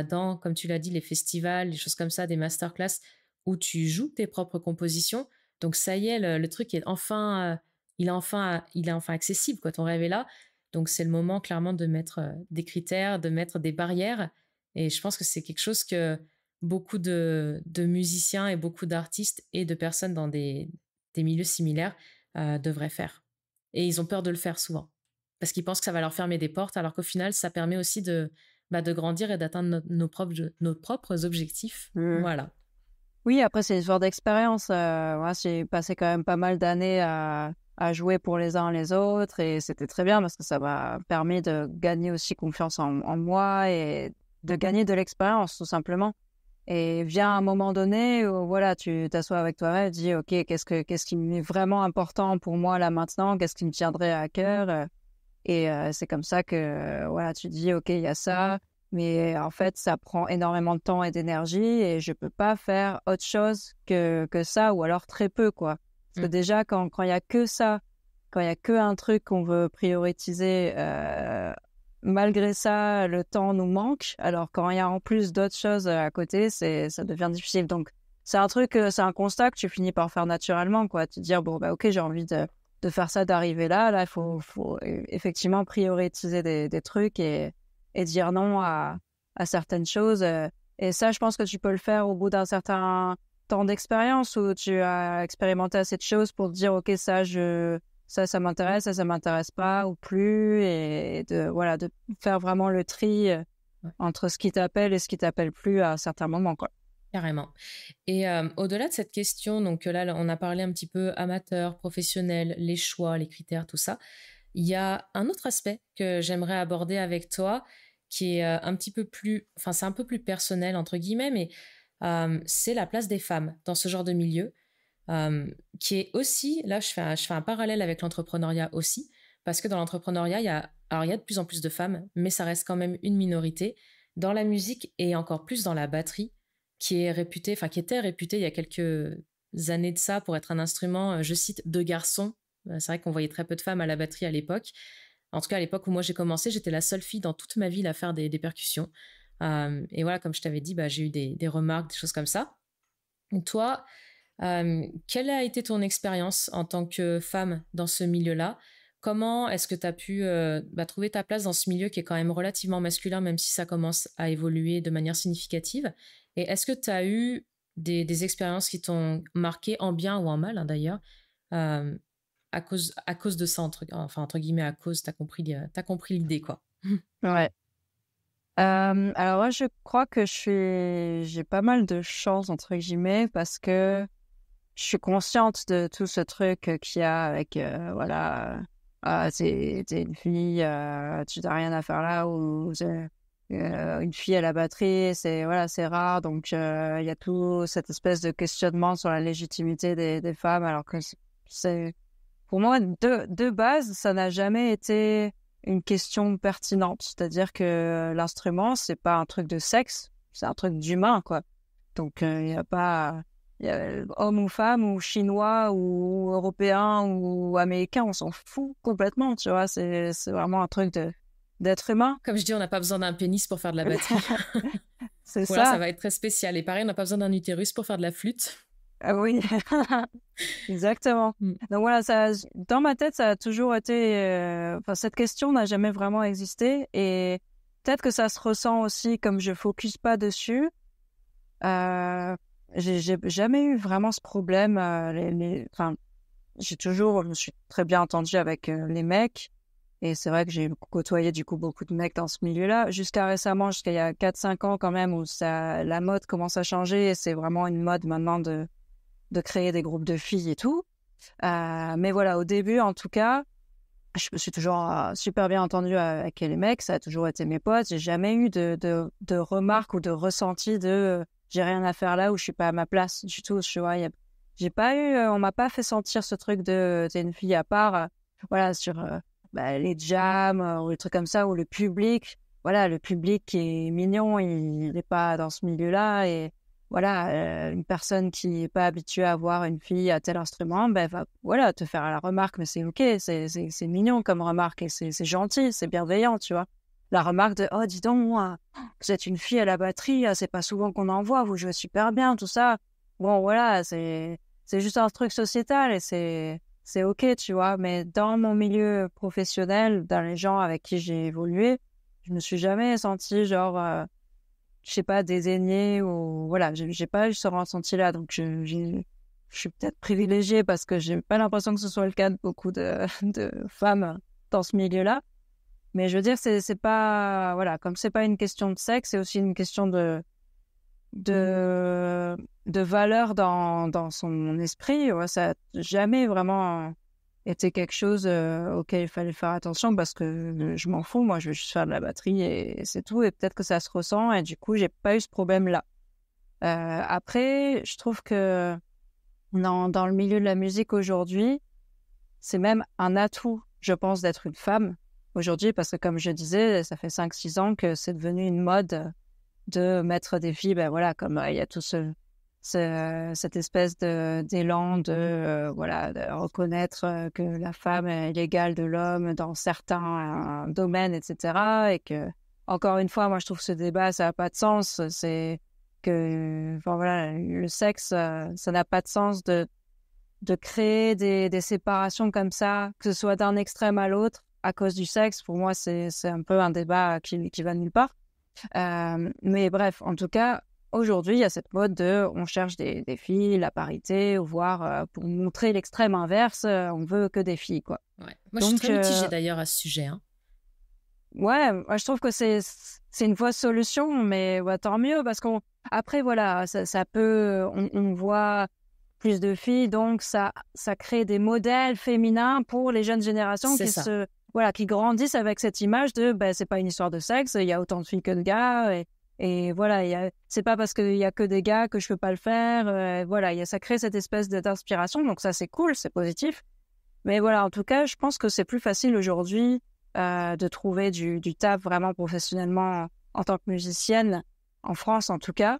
dans, comme tu l'as dit, les festivals, les choses comme ça, des masterclass où tu joues tes propres compositions. Donc ça y est, le truc est enfin, il est enfin accessible, quoi. Ton rêve est là. Donc c'est le moment clairement de mettre des critères, de mettre des barrières. Et je pense que c'est quelque chose que beaucoup de musiciens et beaucoup d'artistes et de personnes dans des milieux similaires devraient faire. Et ils ont peur de le faire souvent. Parce qu'ils pensent que ça va leur fermer des portes, alors qu'au final, ça permet aussi de grandir et d'atteindre nos propres objectifs. Voilà. Oui, après, c'est une sorte d'expérience. Moi, j'ai passé quand même pas mal d'années à à jouer pour les uns les autres et c'était très bien parce que ça m'a permis de gagner aussi confiance en moi et de gagner de l'expérience tout simplement. Et vient un moment donné où voilà, tu t'assois avec toi-même et tu dis: «OK, qu'est-ce qui m'est vraiment important pour moi là maintenant? Qu'est-ce qui me tiendrait à cœur?» Et c'est comme ça que, voilà, tu dis: «OK, il y a ça, mais en fait, ça prend énormément de temps et d'énergie et je peux pas faire autre chose que ça ou alors très peu, quoi». Parce que Mm. déjà quand il y a que ça, quand il y a qu'un truc qu'on veut prioriser, malgré ça, le temps nous manque. Alors quand il y a en plus d'autres choses, à côté, ça devient difficile. Donc c'est un constat que tu finis par faire naturellement, quoi. Te dire: «Bon, bah, OK, j'ai envie de faire ça, d'arriver là. Là, il faut effectivement prioriser des trucs et dire non à certaines choses. Et ça, je pense que tu peux le faire au bout d'un certain temps d'expérience où tu as expérimenté assez de choses pour te dire, OK, ça m'intéresse, ça m'intéresse pas ou plus. Et voilà, de faire vraiment le tri Ouais, entre ce qui t'appelle et ce qui t'appelle plus à certains moments, quoi. carrément. Et au-delà de cette question, donc là, on a parlé un petit peu amateur, professionnel, les choix, les critères, tout ça. Il y a un autre aspect que j'aimerais aborder avec toi, qui est un petit peu plus, enfin c'est un peu plus personnel entre guillemets, mais c'est la place des femmes dans ce genre de milieu, qui est aussi, là je fais un parallèle avec l'entrepreneuriat aussi, parce que dans l'entrepreneuriat, alors il y a de plus en plus de femmes, mais ça reste quand même une minorité. Dans la musique et encore plus dans la batterie, qui est réputée, enfin qui était réputée il y a quelques années de ça pour être un instrument, je cite, de garçons. C'est vrai qu'on voyait très peu de femmes à la batterie à l'époque. En tout cas, à l'époque où moi j'ai commencé, j'étais la seule fille dans toute ma ville à faire des percussions. Et voilà, comme je t'avais dit, bah, j'ai eu des remarques, des choses comme ça. Et toi, quelle a été ton expérience en tant que femme dans ce milieu-là? Comment est-ce que tu as pu bah, trouver ta place dans ce milieu qui est quand même relativement masculin, même si ça commence à évoluer de manière significative? Et est-ce que tu as eu des expériences qui t'ont marqué en bien ou en mal, hein, d'ailleurs, euh, à cause de ça, entre guillemets, à cause, t'as compris l'idée, quoi. Ouais. Alors moi, je crois que j'ai pas mal de chance, entre guillemets, parce que je suis consciente de tout ce truc qu'il y a avec, voilà, t'es une fille, tu n'as rien à faire là, ou une fille à la batterie, voilà, c'est rare. Donc, il y a tout cette espèce de questionnement sur la légitimité des femmes, alors que pour moi, de base, ça n'a jamais été une question pertinente. C'est-à-dire que l'instrument, c'est pas un truc de sexe, c'est un truc d'humain, quoi. Donc, il y a pas, homme ou femme ou chinois ou européen ou américain, on s'en fout complètement, tu vois. C'est vraiment un truc d'être humain. Comme je dis, on n'a pas besoin d'un pénis pour faire de la batterie. C'est Ou alors, ça ça. va être très spécial. Et pareil, on n'a pas besoin d'un utérus pour faire de la flûte. Ah oui, exactement. Mm. Donc voilà, dans ma tête, ça a toujours été, enfin, cette question n'a jamais vraiment existé et peut-être que ça se ressent aussi comme je focus pas dessus. Euh, j'ai jamais eu vraiment ce problème. Enfin, je me suis très bien entendue avec les mecs. Et c'est vrai que j'ai côtoyé du coup beaucoup de mecs dans ce milieu-là. Jusqu'à récemment, jusqu'à il y a 4-5 ans quand même, où la mode commence à changer. Et c'est vraiment une mode maintenant de créer des groupes de filles et tout. Mais voilà, au début, en tout cas, je me suis toujours super bien entendue avec les mecs. Ça a toujours été mes potes. J'ai jamais eu de remarques ou de ressenti de j'ai rien à faire là ou je suis pas à ma place du tout. Tu vois, j'ai pas eu, on m'a pas fait sentir ce truc de t'es une fille à part. Voilà, sur les jams ou les trucs comme ça, où le public, voilà, le public qui est mignon, il n'est pas dans ce milieu-là. Et voilà, une personne qui n'est pas habituée à voir une fille à tel instrument, ben, va voilà, te faire la remarque, mais c'est OK, c'est mignon comme remarque et c'est gentil, c'est bienveillant, tu vois. La remarque de «Oh, dis donc, moi, vous êtes une fille à la batterie, c'est pas souvent qu'on en voit, vous jouez super bien», tout ça. Bon, voilà, c'est juste un truc sociétal et c'est OK, tu vois. Mais dans mon milieu professionnel, dans les gens avec qui j'ai évolué, je me suis jamais sentie genre, je sais pas, dédaignée ou voilà, j'ai pas eu ce ressenti-là. Donc, je suis peut-être privilégiée parce que j'ai pas l'impression que ce soit le cas de beaucoup de femmes dans ce milieu-là. Mais je veux dire, c'est pas, voilà, comme c'est pas une question de sexe, c'est aussi une question de valeur dans son esprit. Ouais, ça a jamais vraiment était quelque chose auquel il fallait faire attention parce que je m'en fous, moi je veux juste faire de la batterie et c'est tout, et peut-être que ça se ressent et du coup j'ai pas eu ce problème-là. Après, je trouve que dans le milieu de la musique aujourd'hui, c'est même un atout, je pense, d'être une femme aujourd'hui parce que comme je disais, ça fait 5-6 ans que c'est devenu une mode de mettre des filles, ben voilà, comme il y a tout cette espèce d'élan voilà, de reconnaître que la femme est l'égale de l'homme dans certains domaines, etc. Et que, encore une fois, moi je trouve que ce débat, ça n'a pas de sens. C'est que, enfin voilà, le sexe, ça n'a pas de sens de créer des séparations comme ça, que ce soit d'un extrême à l'autre à cause du sexe. Pour moi, c'est un peu un débat qui va nulle part. Mais bref, en tout cas, aujourd'hui, il y a cette mode on cherche des filles, la parité, ou voire pour montrer l'extrême inverse, on veut que des filles, quoi. Ouais. Moi, je suis Donc, très mitigée d'ailleurs à ce sujet, hein. ouais, moi, je trouve que c'est une fausse solution, mais ouais, tant mieux, parce après, voilà, ça peut, on voit plus de filles, donc ça crée des modèles féminins pour les jeunes générations C'est ça. voilà, qui grandissent avec cette image de ben, c'est pas une histoire de sexe, il y a autant de filles que de gars, et voilà, c'est pas parce qu'il y a que des gars que je peux pas le faire, voilà, ça crée cette espèce d'inspiration, donc ça c'est cool, c'est positif. Mais voilà, en tout cas, je pense que c'est plus facile aujourd'hui de trouver du taf vraiment professionnellement en tant que musicienne, en France en tout cas,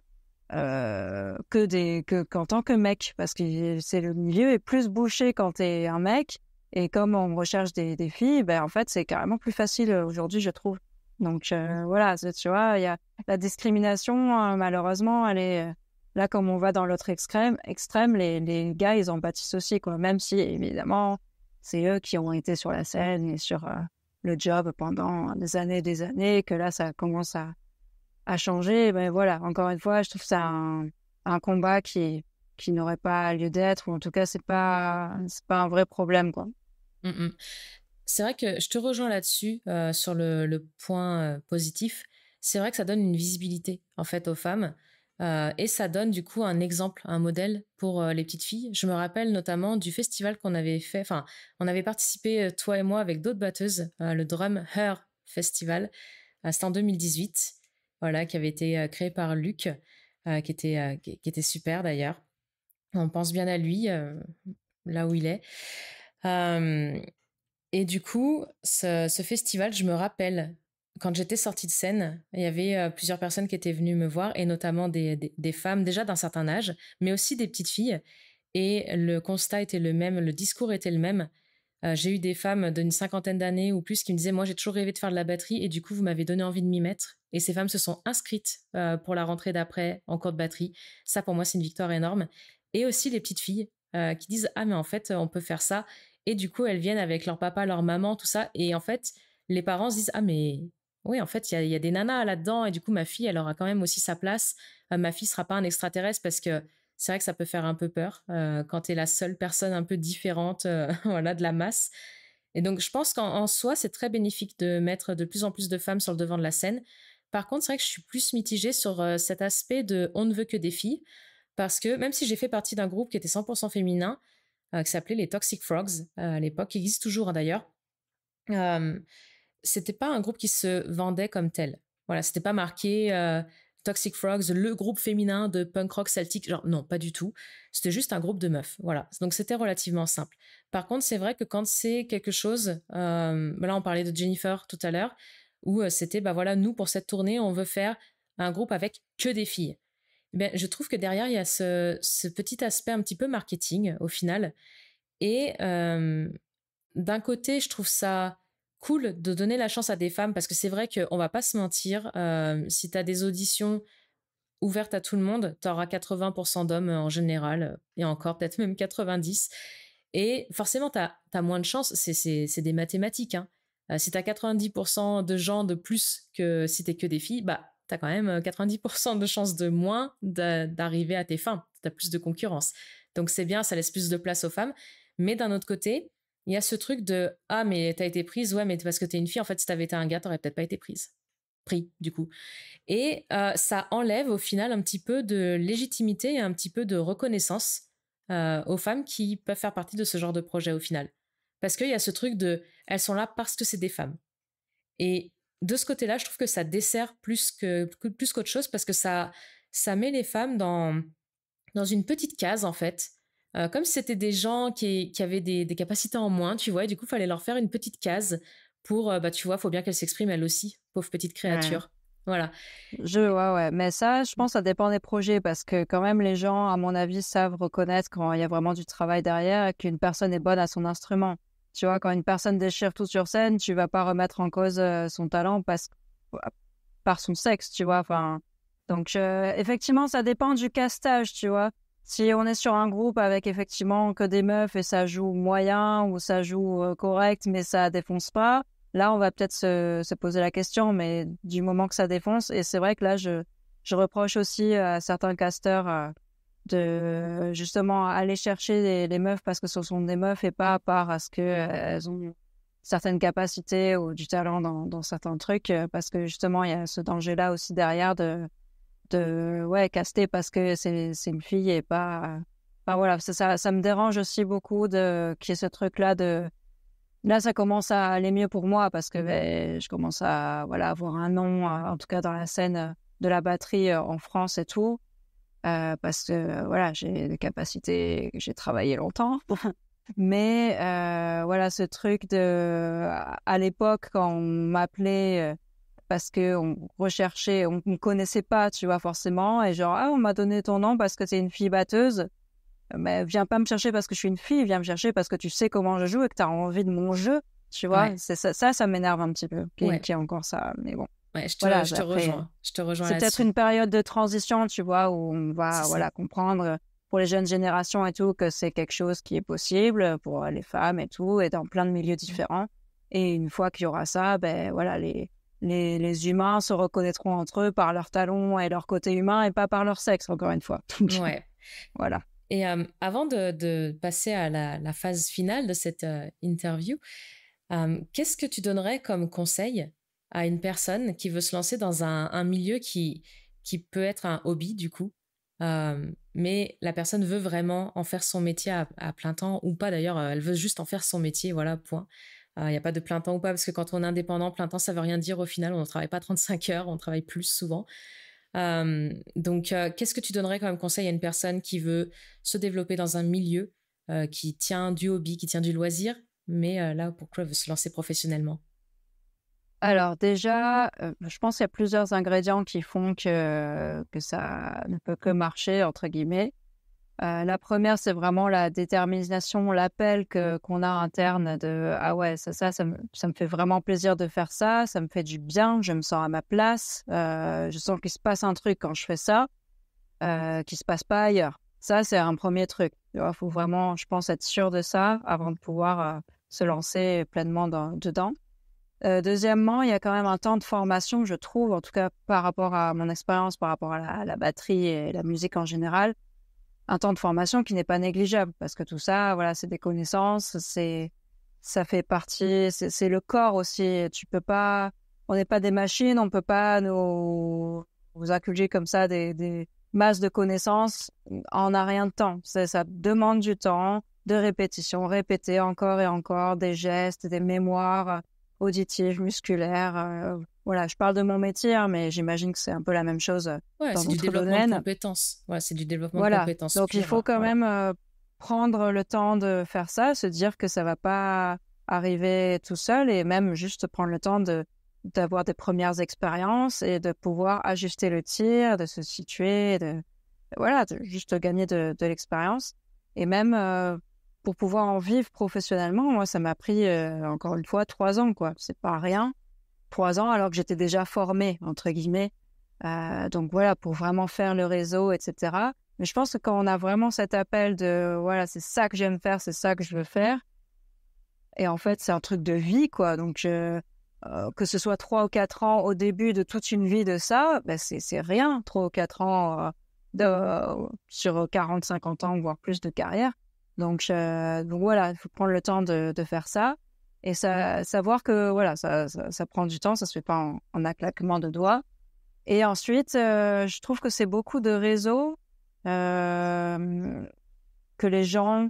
qu'en tant que mec, parce que le milieu est plus bouché quand t'es un mec, et comme on recherche des filles, ben en fait c'est carrément plus facile aujourd'hui, je trouve. Donc voilà, tu vois, il y a la discrimination, malheureusement, elle est là, comme on va dans l'autre extrême, les gars ils en bâtissent aussi, quoi, même si évidemment c'est eux qui ont été sur la scène et sur le job pendant des années, que là ça commence à changer. Ben voilà, encore une fois, je trouve ça un combat qui n'aurait pas lieu d'être, ou en tout cas c'est pas un vrai problème, quoi. C'est vrai que je te rejoins là-dessus, sur le point positif. C'est vrai que ça donne une visibilité en fait aux femmes, et ça donne du coup un exemple, un modèle pour les petites filles. Je me rappelle notamment du festival qu'on avait fait, enfin on avait participé, toi et moi, avec d'autres batteuses, le Drum Her Festival. C'était en 2018, voilà, qui avait été créé par Luc, qui était super d'ailleurs. On pense bien à lui, là où il est. Et du coup, ce festival, je me rappelle, quand j'étais sortie de scène, il y avait plusieurs personnes qui étaient venues me voir, et notamment des femmes déjà d'un certain âge, mais aussi des petites filles. Et le constat était le même, le discours était le même. J'ai eu des femmes d'une cinquantaine d'années ou plus qui me disaient: moi, j'ai toujours rêvé de faire de la batterie, et du coup, vous m'avez donné envie de m'y mettre. Et ces femmes se sont inscrites pour la rentrée d'après en cours de batterie. Ça, pour moi, c'est une victoire énorme. Et aussi les petites filles qui disent: ah, mais en fait, on peut faire ça. Et du coup, elles viennent avec leur papa, leur maman, tout ça. Et en fait, les parents se disent: ah, mais oui, en fait, il y a des nanas là-dedans. Et du coup, ma fille, elle aura quand même aussi sa place. Ma fille sera pas un extraterrestre, parce que c'est vrai que ça peut faire un peu peur quand tu es la seule personne un peu différente voilà, de la masse. Et donc, je pense qu'en soi, c'est très bénéfique de mettre de plus en plus de femmes sur le devant de la scène. Par contre, c'est vrai que je suis plus mitigée sur cet aspect de on ne veut que des filles, parce que même si j'ai fait partie d'un groupe qui était 100% féminin, qui s'appelait les Toxic Frogs à l'époque, qui existe toujours hein, d'ailleurs, c'était pas un groupe qui se vendait comme tel. Voilà, c'était pas marqué Toxic Frogs, le groupe féminin de punk rock celtique. Genre, non, pas du tout. C'était juste un groupe de meufs. Voilà. Donc, c'était relativement simple. Par contre, c'est vrai que quand c'est quelque chose, là, on parlait de Jennifer tout à l'heure, où c'était, bah voilà, nous, pour cette tournée, on veut faire un groupe avec que des filles. Ben, je trouve que derrière, il y a ce petit aspect un petit peu marketing, au final. Et d'un côté, je trouve ça cool de donner la chance à des femmes, parce que c'est vrai qu'on va pas se mentir, si tu as des auditions ouvertes à tout le monde, tu auras 80% d'hommes en général, et encore peut-être même 90. Et forcément, tu as moins de chance, c'est des mathématiques. Hein. Si tu as 90% de gens de plus que si t'es que des filles, bah, tu as quand même 90% de chances de moins d'arriver à tes fins. Tu as plus de concurrence. Donc c'est bien, ça laisse plus de place aux femmes. Mais d'un autre côté, il y a ce truc de ah, mais t'as été prise, ouais, mais parce que t'es une fille, en fait, si t'avais été un gars, t'aurais peut-être pas été pris, du coup. Et ça enlève au final un petit peu de légitimité et un petit peu de reconnaissance aux femmes qui peuvent faire partie de ce genre de projet au final. parce qu'il y a ce truc de elles sont là parce que c'est des femmes. Et de ce côté-là, je trouve que ça dessert plus qu'autre chose, parce que ça met les femmes dans une petite case, en fait. Comme si c'était des gens qui avaient des capacités en moins, tu vois, et du coup, il fallait leur faire une petite case pour, tu vois, faut bien qu'elles s'expriment elles aussi, pauvres petites Ouais. créatures. Voilà. Ouais. Mais ça, je pense, ça dépend des projets parce que quand même, les gens, à mon avis, savent reconnaître quand il y a vraiment du travail derrière et qu'une personne est bonne à son instrument. Tu vois, quand une personne déchire tout sur scène, tu vas pas remettre en cause son talent par son sexe, tu vois. Enfin, donc, effectivement, ça dépend du castage, tu vois. Si on est sur un groupe avec effectivement que des meufs et ça joue moyen ou ça joue correct, mais ça défonce pas, là, on va peut-être se poser la question, mais du moment que ça défonce, et c'est vrai que là, je reproche aussi à certains casteurs de justement aller chercher les meufs parce que ce sont des meufs et pas parce que elles ont certaines capacités ou du talent dans certains trucs, parce que justement, il y a ce danger-là aussi derrière de caster parce que c'est une fille et pas... Enfin voilà, ça me dérange aussi beaucoup qu'il y ait ce truc-là de... Là, ça commence à aller mieux pour moi parce que je commence à avoir un nom, en tout cas dans la scène de la batterie en France et tout, parce que j'ai des capacités, j'ai travaillé longtemps. Mais ce truc à l'époque quand on m'appelait parce que on recherchait, on me connaissait pas, tu vois forcément, et genre on m'a donné ton nom parce que t'es une fille batteuse. Mais viens pas me chercher parce que je suis une fille, viens me chercher parce que tu sais comment je joue et que tu as envie de mon jeu, tu vois. Ouais. C'est ça m'énerve un petit peu, qu'il Ouais. y ait encore ça. Mais bon, Ouais, voilà, je te après, rejoins. Je te rejoins c'est peut-être là-dessus. une période de transition, tu vois, où on C'est va ça. comprendre pour les jeunes générations et tout que c'est quelque chose qui est possible pour les femmes et tout, et dans plein de milieux différents. Et une fois qu'il y aura ça, les humains se reconnaîtront entre eux par leur talent et leur côté humain et pas par leur sexe, encore une fois. Donc, Ouais. voilà. Et avant de passer à la phase finale de cette interview, qu'est-ce que tu donnerais comme conseil à une personne qui veut se lancer dans un milieu qui peut être un hobby du coup, mais la personne veut vraiment en faire son métier à plein temps ou pas d'ailleurs, elle veut juste en faire son métier, voilà, point. Il n'y a pas de plein temps ou pas, parce que quand on est indépendant, plein temps, ça veut rien dire au final, on ne travaille pas 35 heures, on travaille plus souvent. Donc, qu'est-ce que tu donnerais comme conseil à une personne qui veut se développer dans un milieu qui tient du hobby, qui tient du loisir, mais là, pourquoi elle veut se lancer professionnellement? Alors déjà, je pense qu'il y a plusieurs ingrédients qui font que ça ne peut que marcher, entre guillemets. La première, c'est vraiment la détermination, l'appel qu'on a interne de « Ah ouais, ça me fait vraiment plaisir de faire ça me fait du bien, je me sens à ma place, je sens qu'il se passe un truc quand je fais ça, qui se passe pas ailleurs. » Ça, c'est un premier truc. Il faut vraiment, je pense, être sûr de ça avant de pouvoir se lancer pleinement dedans. Deuxièmement, il y a quand même un temps de formation, je trouve, en tout cas par rapport à mon expérience, par rapport à la batterie et la musique en général, un temps de formation qui n'est pas négligeable parce que tout ça, voilà, c'est des connaissances, ça fait partie, c'est le corps aussi. Tu peux pas, on n'est pas des machines, on peut pas nous inculquer comme ça des masses de connaissances en un rien de temps. Ça demande du temps, de répétition, répéter encore et encore des gestes, des mémoires auditives, musculaires. Voilà, je parle de mon métier, hein, mais j'imagine que c'est un peu la même chose Ouais, dans c'est du d'autres développement de domaines. compétences. Ouais, c'est du développement de Voilà, compétences donc il faut pures. quand Voilà. même prendre le temps de faire ça, se dire que ça va pas arriver tout seul et même juste prendre le temps d'avoir des premières expériences et de pouvoir ajuster le tir, de se situer, de juste gagner de l'expérience. Et même pour pouvoir en vivre professionnellement, moi ça m'a pris encore une fois 3 ans, quoi. C'est pas rien. 3 ans alors que j'étais déjà formée, entre guillemets. Donc voilà, pour vraiment faire le réseau, etc. Mais je pense que quand on a vraiment cet appel de voilà, c'est ça que j'aime faire, c'est ça que je veux faire, et en fait, c'est un truc de vie, quoi. Donc, que ce soit 3 ou 4 ans au début de toute une vie de ça, ben c'est rien, 3 ou 4 ans sur 40, 50 ans, voire plus de carrière. Donc voilà, il faut prendre le temps de faire ça et savoir que voilà, ça prend du temps, ça se fait pas en un claquement de doigts. Et ensuite, je trouve que c'est beaucoup de réseaux que les gens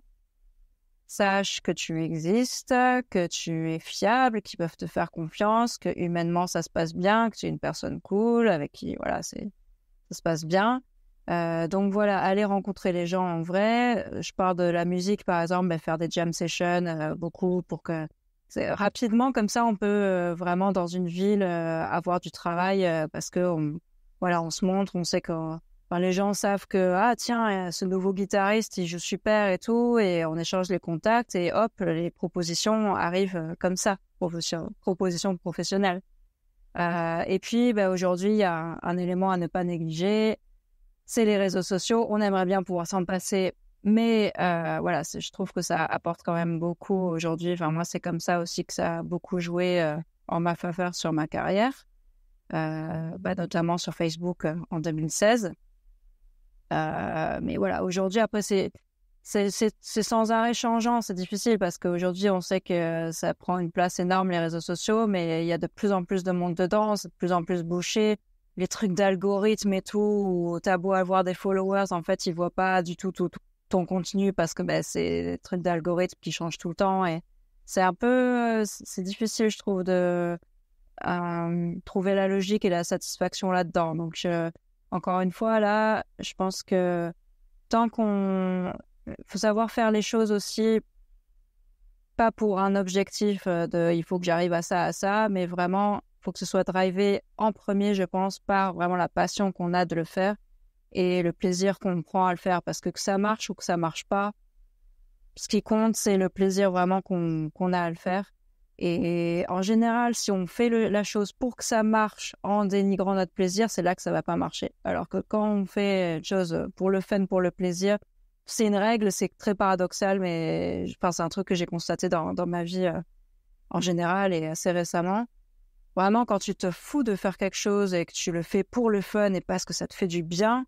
sachent que tu existes, que tu es fiable, qu'ils peuvent te faire confiance, que humainement ça se passe bien, que tu es une personne cool, avec qui voilà, ça se passe bien. Donc voilà, aller rencontrer les gens en vrai. Je parle de la musique par exemple, faire des jam sessions beaucoup pour que rapidement comme ça on peut vraiment dans une ville avoir du travail parce que voilà, on se montre, on sait que les gens savent que ah tiens, ce nouveau guitariste il joue super et tout, et on échange les contacts et hop, les propositions arrivent comme ça, propositions professionnelles. Et puis aujourd'hui il y a un élément à ne pas négliger, c'est les réseaux sociaux. On aimerait bien pouvoir s'en passer, mais voilà, je trouve que ça apporte quand même beaucoup aujourd'hui. Enfin, moi, c'est comme ça aussi que ça a beaucoup joué en ma faveur sur ma carrière, notamment sur Facebook en 2016. Mais voilà, aujourd'hui, après, c'est sans arrêt changeant. C'est difficile parce qu'aujourd'hui, on sait que ça prend une place énorme, les réseaux sociaux, mais il y a de plus en plus de monde dedans, c'est de plus en plus bouché. Les trucs d'algorithme et tout, où t'as beau avoir des followers, en fait, ils voient pas du tout ton contenu parce que c'est des trucs d'algorithme qui changent tout le temps, et c'est un peu, c'est difficile, je trouve, de trouver la logique et la satisfaction là-dedans. Donc, encore une fois, là, je pense que faut savoir faire les choses aussi, pas pour un objectif il faut que j'arrive à ça, mais vraiment, faut que ce soit drivé en premier, je pense, par vraiment la passion qu'on a de le faire et le plaisir qu'on prend à le faire. Parce que ça marche ou que ça marche pas, ce qui compte, c'est le plaisir vraiment qu'on a à le faire. Et en général, si on fait la chose pour que ça marche en dénigrant notre plaisir, c'est là que ça va pas marcher. Alors que quand on fait une chose pour le fun, pour le plaisir, c'est une règle, c'est très paradoxal, mais c'est un truc que j'ai constaté dans ma vie en général et assez récemment. Vraiment, quand tu te fous de faire quelque chose et que tu le fais pour le fun et parce que ça te fait du bien,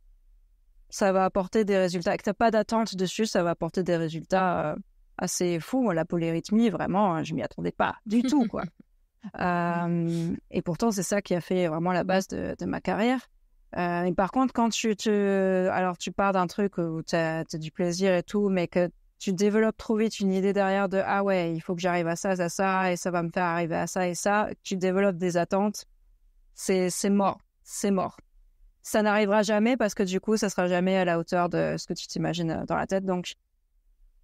ça va apporter des résultats. Et que tu n'as pas d'attente dessus, ça va apporter des résultats assez fous. Moi, la polyrythmie, vraiment, je m'y attendais pas du tout, quoi. Et pourtant, c'est ça qui a fait vraiment la base de ma carrière. Et par contre, quand alors tu pars d'un truc où tu as du plaisir et tout, mais que tu développes trop vite une idée derrière de ah ouais, il faut que j'arrive à ça, et ça va me faire arriver à ça et ça, tu développes des attentes, c'est mort, c'est mort. Ça n'arrivera jamais parce que du coup, ça sera jamais à la hauteur de ce que tu t'imagines dans la tête. Donc,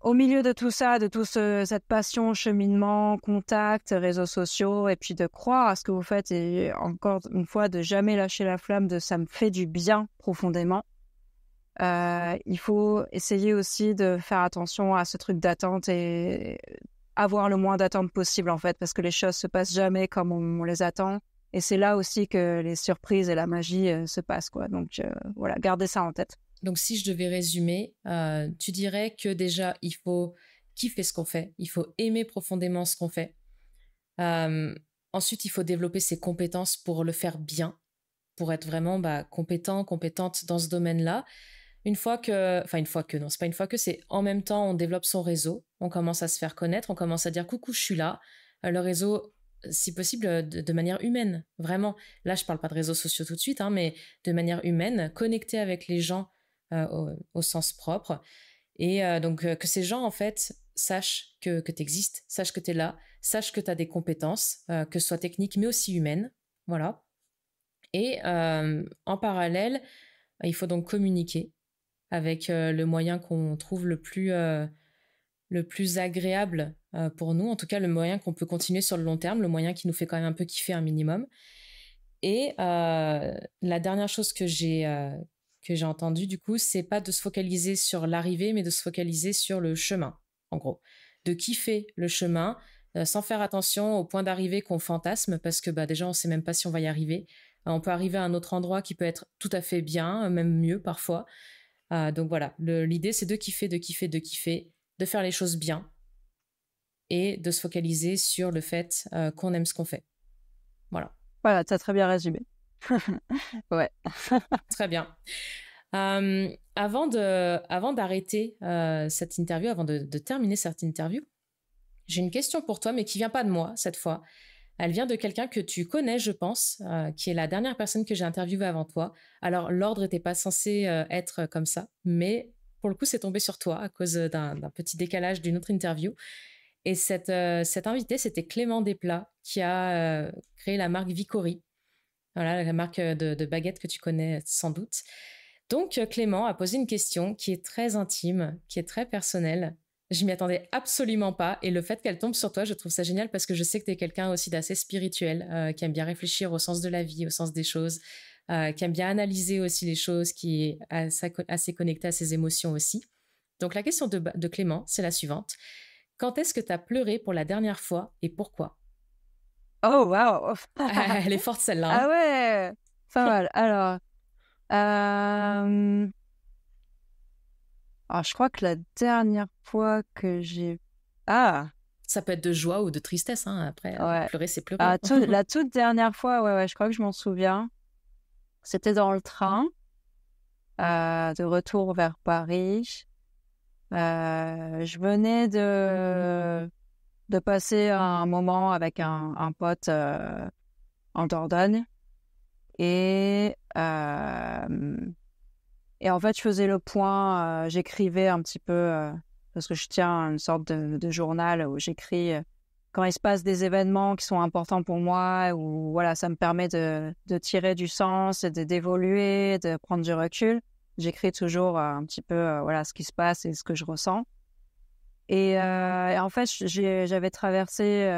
au milieu de tout ça, de cette passion, cheminement, contact, réseaux sociaux, et puis de croire à ce que vous faites, et encore une fois, de jamais lâcher la flamme de ça me fait du bien profondément. Il faut essayer aussi de faire attention à ce truc d'attente et avoir le moins d'attente possible, en fait, parce que les choses se passent jamais comme on les attend. Et c'est là aussi que les surprises et la magie se passent, quoi. Donc, voilà, gardez ça en tête. Donc, si je devais résumer, tu dirais que déjà, il faut kiffer ce qu'on fait, il faut aimer profondément ce qu'on fait. Ensuite, il faut développer ses compétences pour le faire bien, pour être vraiment compétente dans ce domaine-là. Non, c'est pas une fois que, c'est en même temps, on développe son réseau, on commence à se faire connaître, on commence à dire coucou, je suis là. Le réseau, si possible, de manière humaine, vraiment. Là, je parle pas de réseaux sociaux tout de suite, mais de manière humaine, connecter avec les gens au sens propre. Et donc, que ces gens, en fait, sachent que tu existes, sachent que tu es là, sachent que tu as des compétences, que ce soit techniques, mais aussi humaines. Voilà. Et en parallèle, il faut donc communiquer avec le moyen qu'on trouve le plus agréable pour nous, en tout cas le moyen qu'on peut continuer sur le long terme, le moyen qui nous fait quand même un peu kiffer un minimum. Et la dernière chose que j'ai entendue, du coup, c'est pas de se focaliser sur l'arrivée, mais de se focaliser sur le chemin, en gros. De kiffer le chemin, sans faire attention au point d'arrivée qu'on fantasme, parce que déjà, on sait même pas si on va y arriver. On peut arriver à un autre endroit qui peut être tout à fait bien, même mieux parfois. Donc voilà, l'idée, c'est de kiffer, de faire les choses bien et de se focaliser sur le fait qu'on aime ce qu'on fait. Voilà. Voilà, tu as très bien résumé. Ouais. Très bien. Avant d'arrêter cette interview, avant de terminer cette interview, j'ai une question pour toi, mais qui vient pas de moi cette fois. Elle vient de quelqu'un que tu connais, je pense, qui est la dernière personne que j'ai interviewée avant toi. Alors, l'ordre n'était pas censé être comme ça, mais pour le coup, c'est tombé sur toi à cause d'un petit décalage d'une autre interview. Et cet invité, c'était Clément Desplat, qui a créé la marque Vicori. Voilà, la marque de baguettes que tu connais sans doute. Donc, Clément a posé une question qui est très intime, qui est très personnelle. Je m'y attendais absolument pas. Et le fait qu'elle tombe sur toi, je trouve ça génial parce que je sais que tu es quelqu'un aussi d'assez spirituel, qui aime bien réfléchir au sens de la vie, au sens des choses, qui aime bien analyser aussi les choses, qui est assez connecté à ses émotions aussi. Donc, la question de Clément, c'est la suivante. Quand est-ce que tu as pleuré pour la dernière fois et pourquoi? Oh, wow! Elle est forte celle-là. Ah ouais! Pas mal. Alors, je crois que la dernière fois que j'ai... Ah! Ça peut être de joie ou de tristesse, hein. Après, Ouais. pleurer, c'est pleurer. La toute dernière fois, ouais, je crois que je m'en souviens. C'était dans le train, de retour vers Paris. Je venais de passer un moment avec un pote en Dordogne. Et en fait, je faisais le point, j'écrivais un petit peu, parce que je tiens une sorte de journal où j'écris quand il se passe des événements qui sont importants pour moi, où voilà, ça me permet de tirer du sens et d'évoluer, de prendre du recul. J'écris toujours un petit peu voilà, ce qui se passe et ce que je ressens. Et en fait, j'avais traversé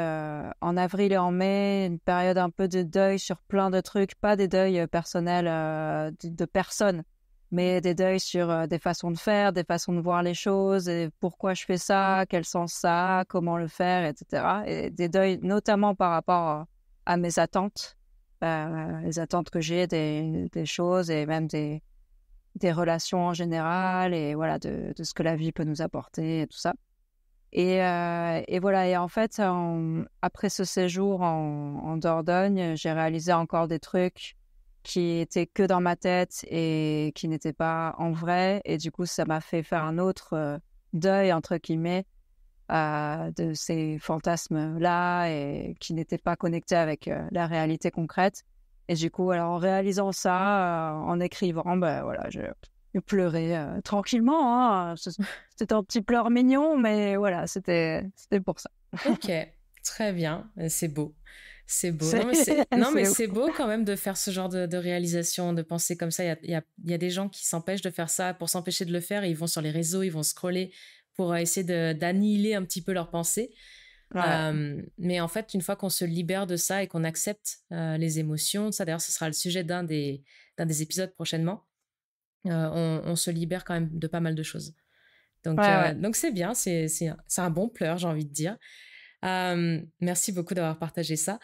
en avril et en mai une période un peu de deuil sur plein de trucs, pas des deuils personnels de personnes, mais des deuils sur des façons de faire, des façons de voir les choses, et pourquoi je fais ça, quel sens ça a, comment le faire, etc. Et des deuils notamment par rapport à mes attentes, les attentes que j'ai des choses et même des relations en général, et voilà, de ce que la vie peut nous apporter et tout ça. Et voilà, et en fait, après ce séjour en Dordogne, j'ai réalisé encore des trucs qui étaient que dans ma tête et qui n'étaient pas en vrai. Et du coup, ça m'a fait faire un autre deuil, entre guillemets, de ces fantasmes-là et qui n'étaient pas connectés avec la réalité concrète. Et du coup, alors, en réalisant ça, en écrivant, ben voilà, je pleurais tranquillement, hein. C'était un petit pleur mignon, mais voilà, c'était pour ça. Ok, très bien, c'est beau. C'est beau. Non, mais c'est beau quand même de faire ce genre de réalisation, de penser comme ça. Il y a des gens qui s'empêchent de faire ça pour s'empêcher de le faire. Et ils vont sur les réseaux, ils vont scroller pour essayer d'annihiler un petit peu leurs pensées. Ouais. Mais en fait, une fois qu'on se libère de ça et qu'on accepte les émotions, ça d'ailleurs, ce sera le sujet d'un des épisodes prochainement, on se libère quand même de pas mal de choses. Donc, donc c'est bien, c'est un bon pleur, j'ai envie de dire. Merci beaucoup d'avoir partagé ça.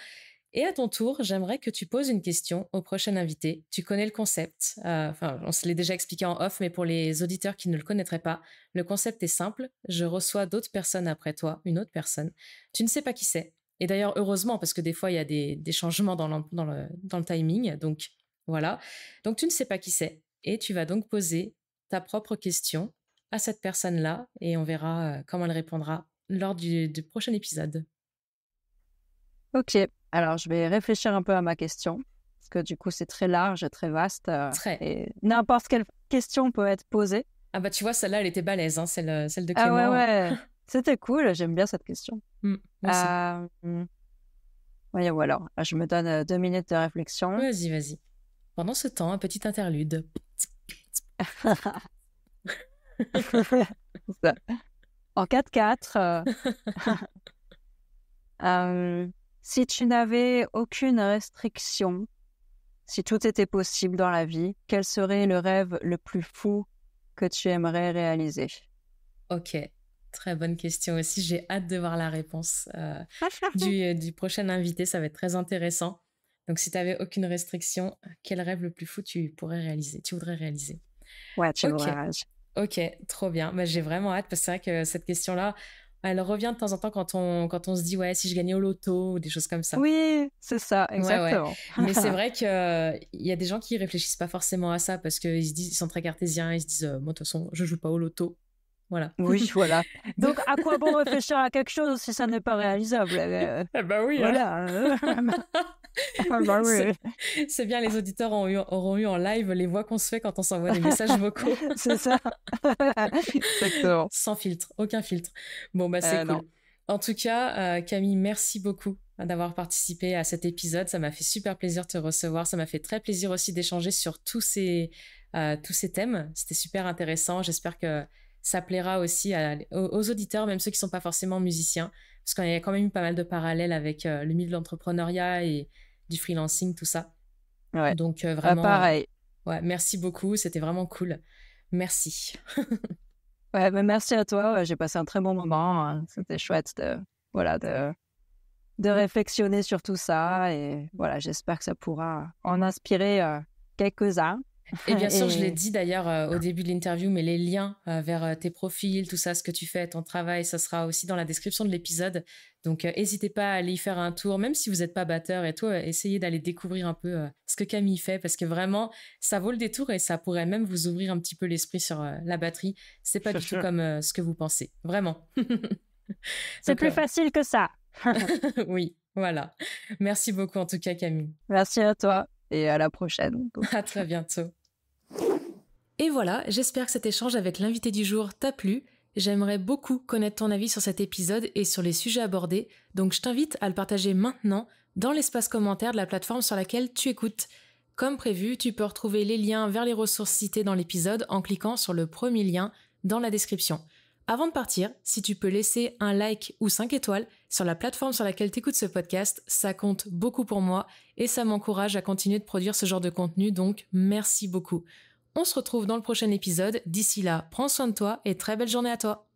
Et à ton tour, j'aimerais que tu poses une question au prochain invité. Tu connais le concept. On se l'est déjà expliqué en off, mais pour les auditeurs qui ne le connaîtraient pas, le concept est simple. Je reçois d'autres personnes après toi, une autre personne. Tu ne sais pas qui c'est. Et d'ailleurs, heureusement, parce que des fois, il y a des changements dans le timing. Donc, voilà. Donc, tu ne sais pas qui c'est. Et tu vas donc poser ta propre question à cette personne-là et on verra comment elle répondra lors du prochain épisode. Ok, alors je vais réfléchir un peu à ma question, parce que du coup c'est très large et très vaste, et n'importe quelle question peut être posée. Ah bah tu vois, celle-là elle était balèze, hein, celle de Clément. Ah ouais, c'était cool, j'aime bien cette question. Moi aussi. Ouais, ou alors, je me donne 2 minutes de réflexion. Vas-y. Pendant ce temps, un petit interlude. En 4-4, si tu n'avais aucune restriction, si tout était possible dans la vie, quel serait le rêve le plus fou que tu aimerais réaliser? Ok, très bonne question aussi. J'ai hâte de voir la réponse du prochain invité. Ça va être très intéressant. Donc, si tu n'avais aucune restriction, quel rêve le plus fou tu voudrais réaliser? Ouais, tu voudrais réaliser. Ok, trop bien. Bah, j'ai vraiment hâte parce que c'est vrai que cette question-là, elle revient de temps en temps quand on se dit, ouais, si je gagnais au loto ou des choses comme ça. Oui, c'est ça, exactement. Ouais. Mais c'est vrai qu'il y a des gens qui réfléchissent pas forcément à ça parce qu'ils sont très cartésiens, ils se disent, moi, de toute façon, je joue pas au loto. Voilà. Oui, voilà. Donc, à quoi bon réfléchir à quelque chose si ça n'est pas réalisable? Bah oui. Voilà. Ah bah C'est oui, c'est bien, les auditeurs auront eu en live les voix qu'on se fait quand on s'envoie des messages vocaux. c'est ça. Exactement. Sans filtre, aucun filtre. Bon, bah c'est Non. cool. En tout cas, Camille, merci beaucoup d'avoir participé à cet épisode. Ça m'a fait super plaisir de te recevoir. Ça m'a fait très plaisir aussi d'échanger sur tous ces thèmes. C'était super intéressant. J'espère que ça plaira aussi aux auditeurs, même ceux qui ne sont pas forcément musiciens, parce qu'il y a quand même eu pas mal de parallèles avec le milieu de l'entrepreneuriat et du freelancing, tout ça. Ouais. Donc vraiment, Pareil. ouais, merci beaucoup. C'était vraiment cool. Merci. Ouais, mais merci à toi. Ouais, j'ai passé un très bon moment, hein. C'était chouette voilà, de réflexionner sur tout ça. Et voilà, j'espère que ça pourra en inspirer quelques-uns. Et bien sûr, je l'ai Et dit d'ailleurs au début de l'interview, mais les liens vers tes profils, tout ça, ce que tu fais, ton travail, ça sera aussi dans la description de l'épisode. Donc, n'hésitez pas à aller y faire un tour, même si vous n'êtes pas batteur et tout, essayez d'aller découvrir un peu ce que Camille fait, parce que vraiment, ça vaut le détour et ça pourrait même vous ouvrir un petit peu l'esprit sur la batterie. C'est pas du tout comme ce que vous pensez, vraiment. c'est Donc, plus facile que ça. oui, voilà. Merci beaucoup en tout cas, Camille. Merci à toi et à la prochaine. À très bientôt. Et voilà, j'espère que cet échange avec l'invité du jour t'a plu. J'aimerais beaucoup connaître ton avis sur cet épisode et sur les sujets abordés, donc je t'invite à le partager maintenant dans l'espace commentaire de la plateforme sur laquelle tu écoutes. Comme prévu, tu peux retrouver les liens vers les ressources citées dans l'épisode en cliquant sur le premier lien dans la description. Avant de partir, si tu peux laisser un like ou 5 étoiles sur la plateforme sur laquelle tu écoutes ce podcast, ça compte beaucoup pour moi et ça m'encourage à continuer de produire ce genre de contenu, donc merci beaucoup. On se retrouve dans le prochain épisode. D'ici là, prends soin de toi et très belle journée à toi.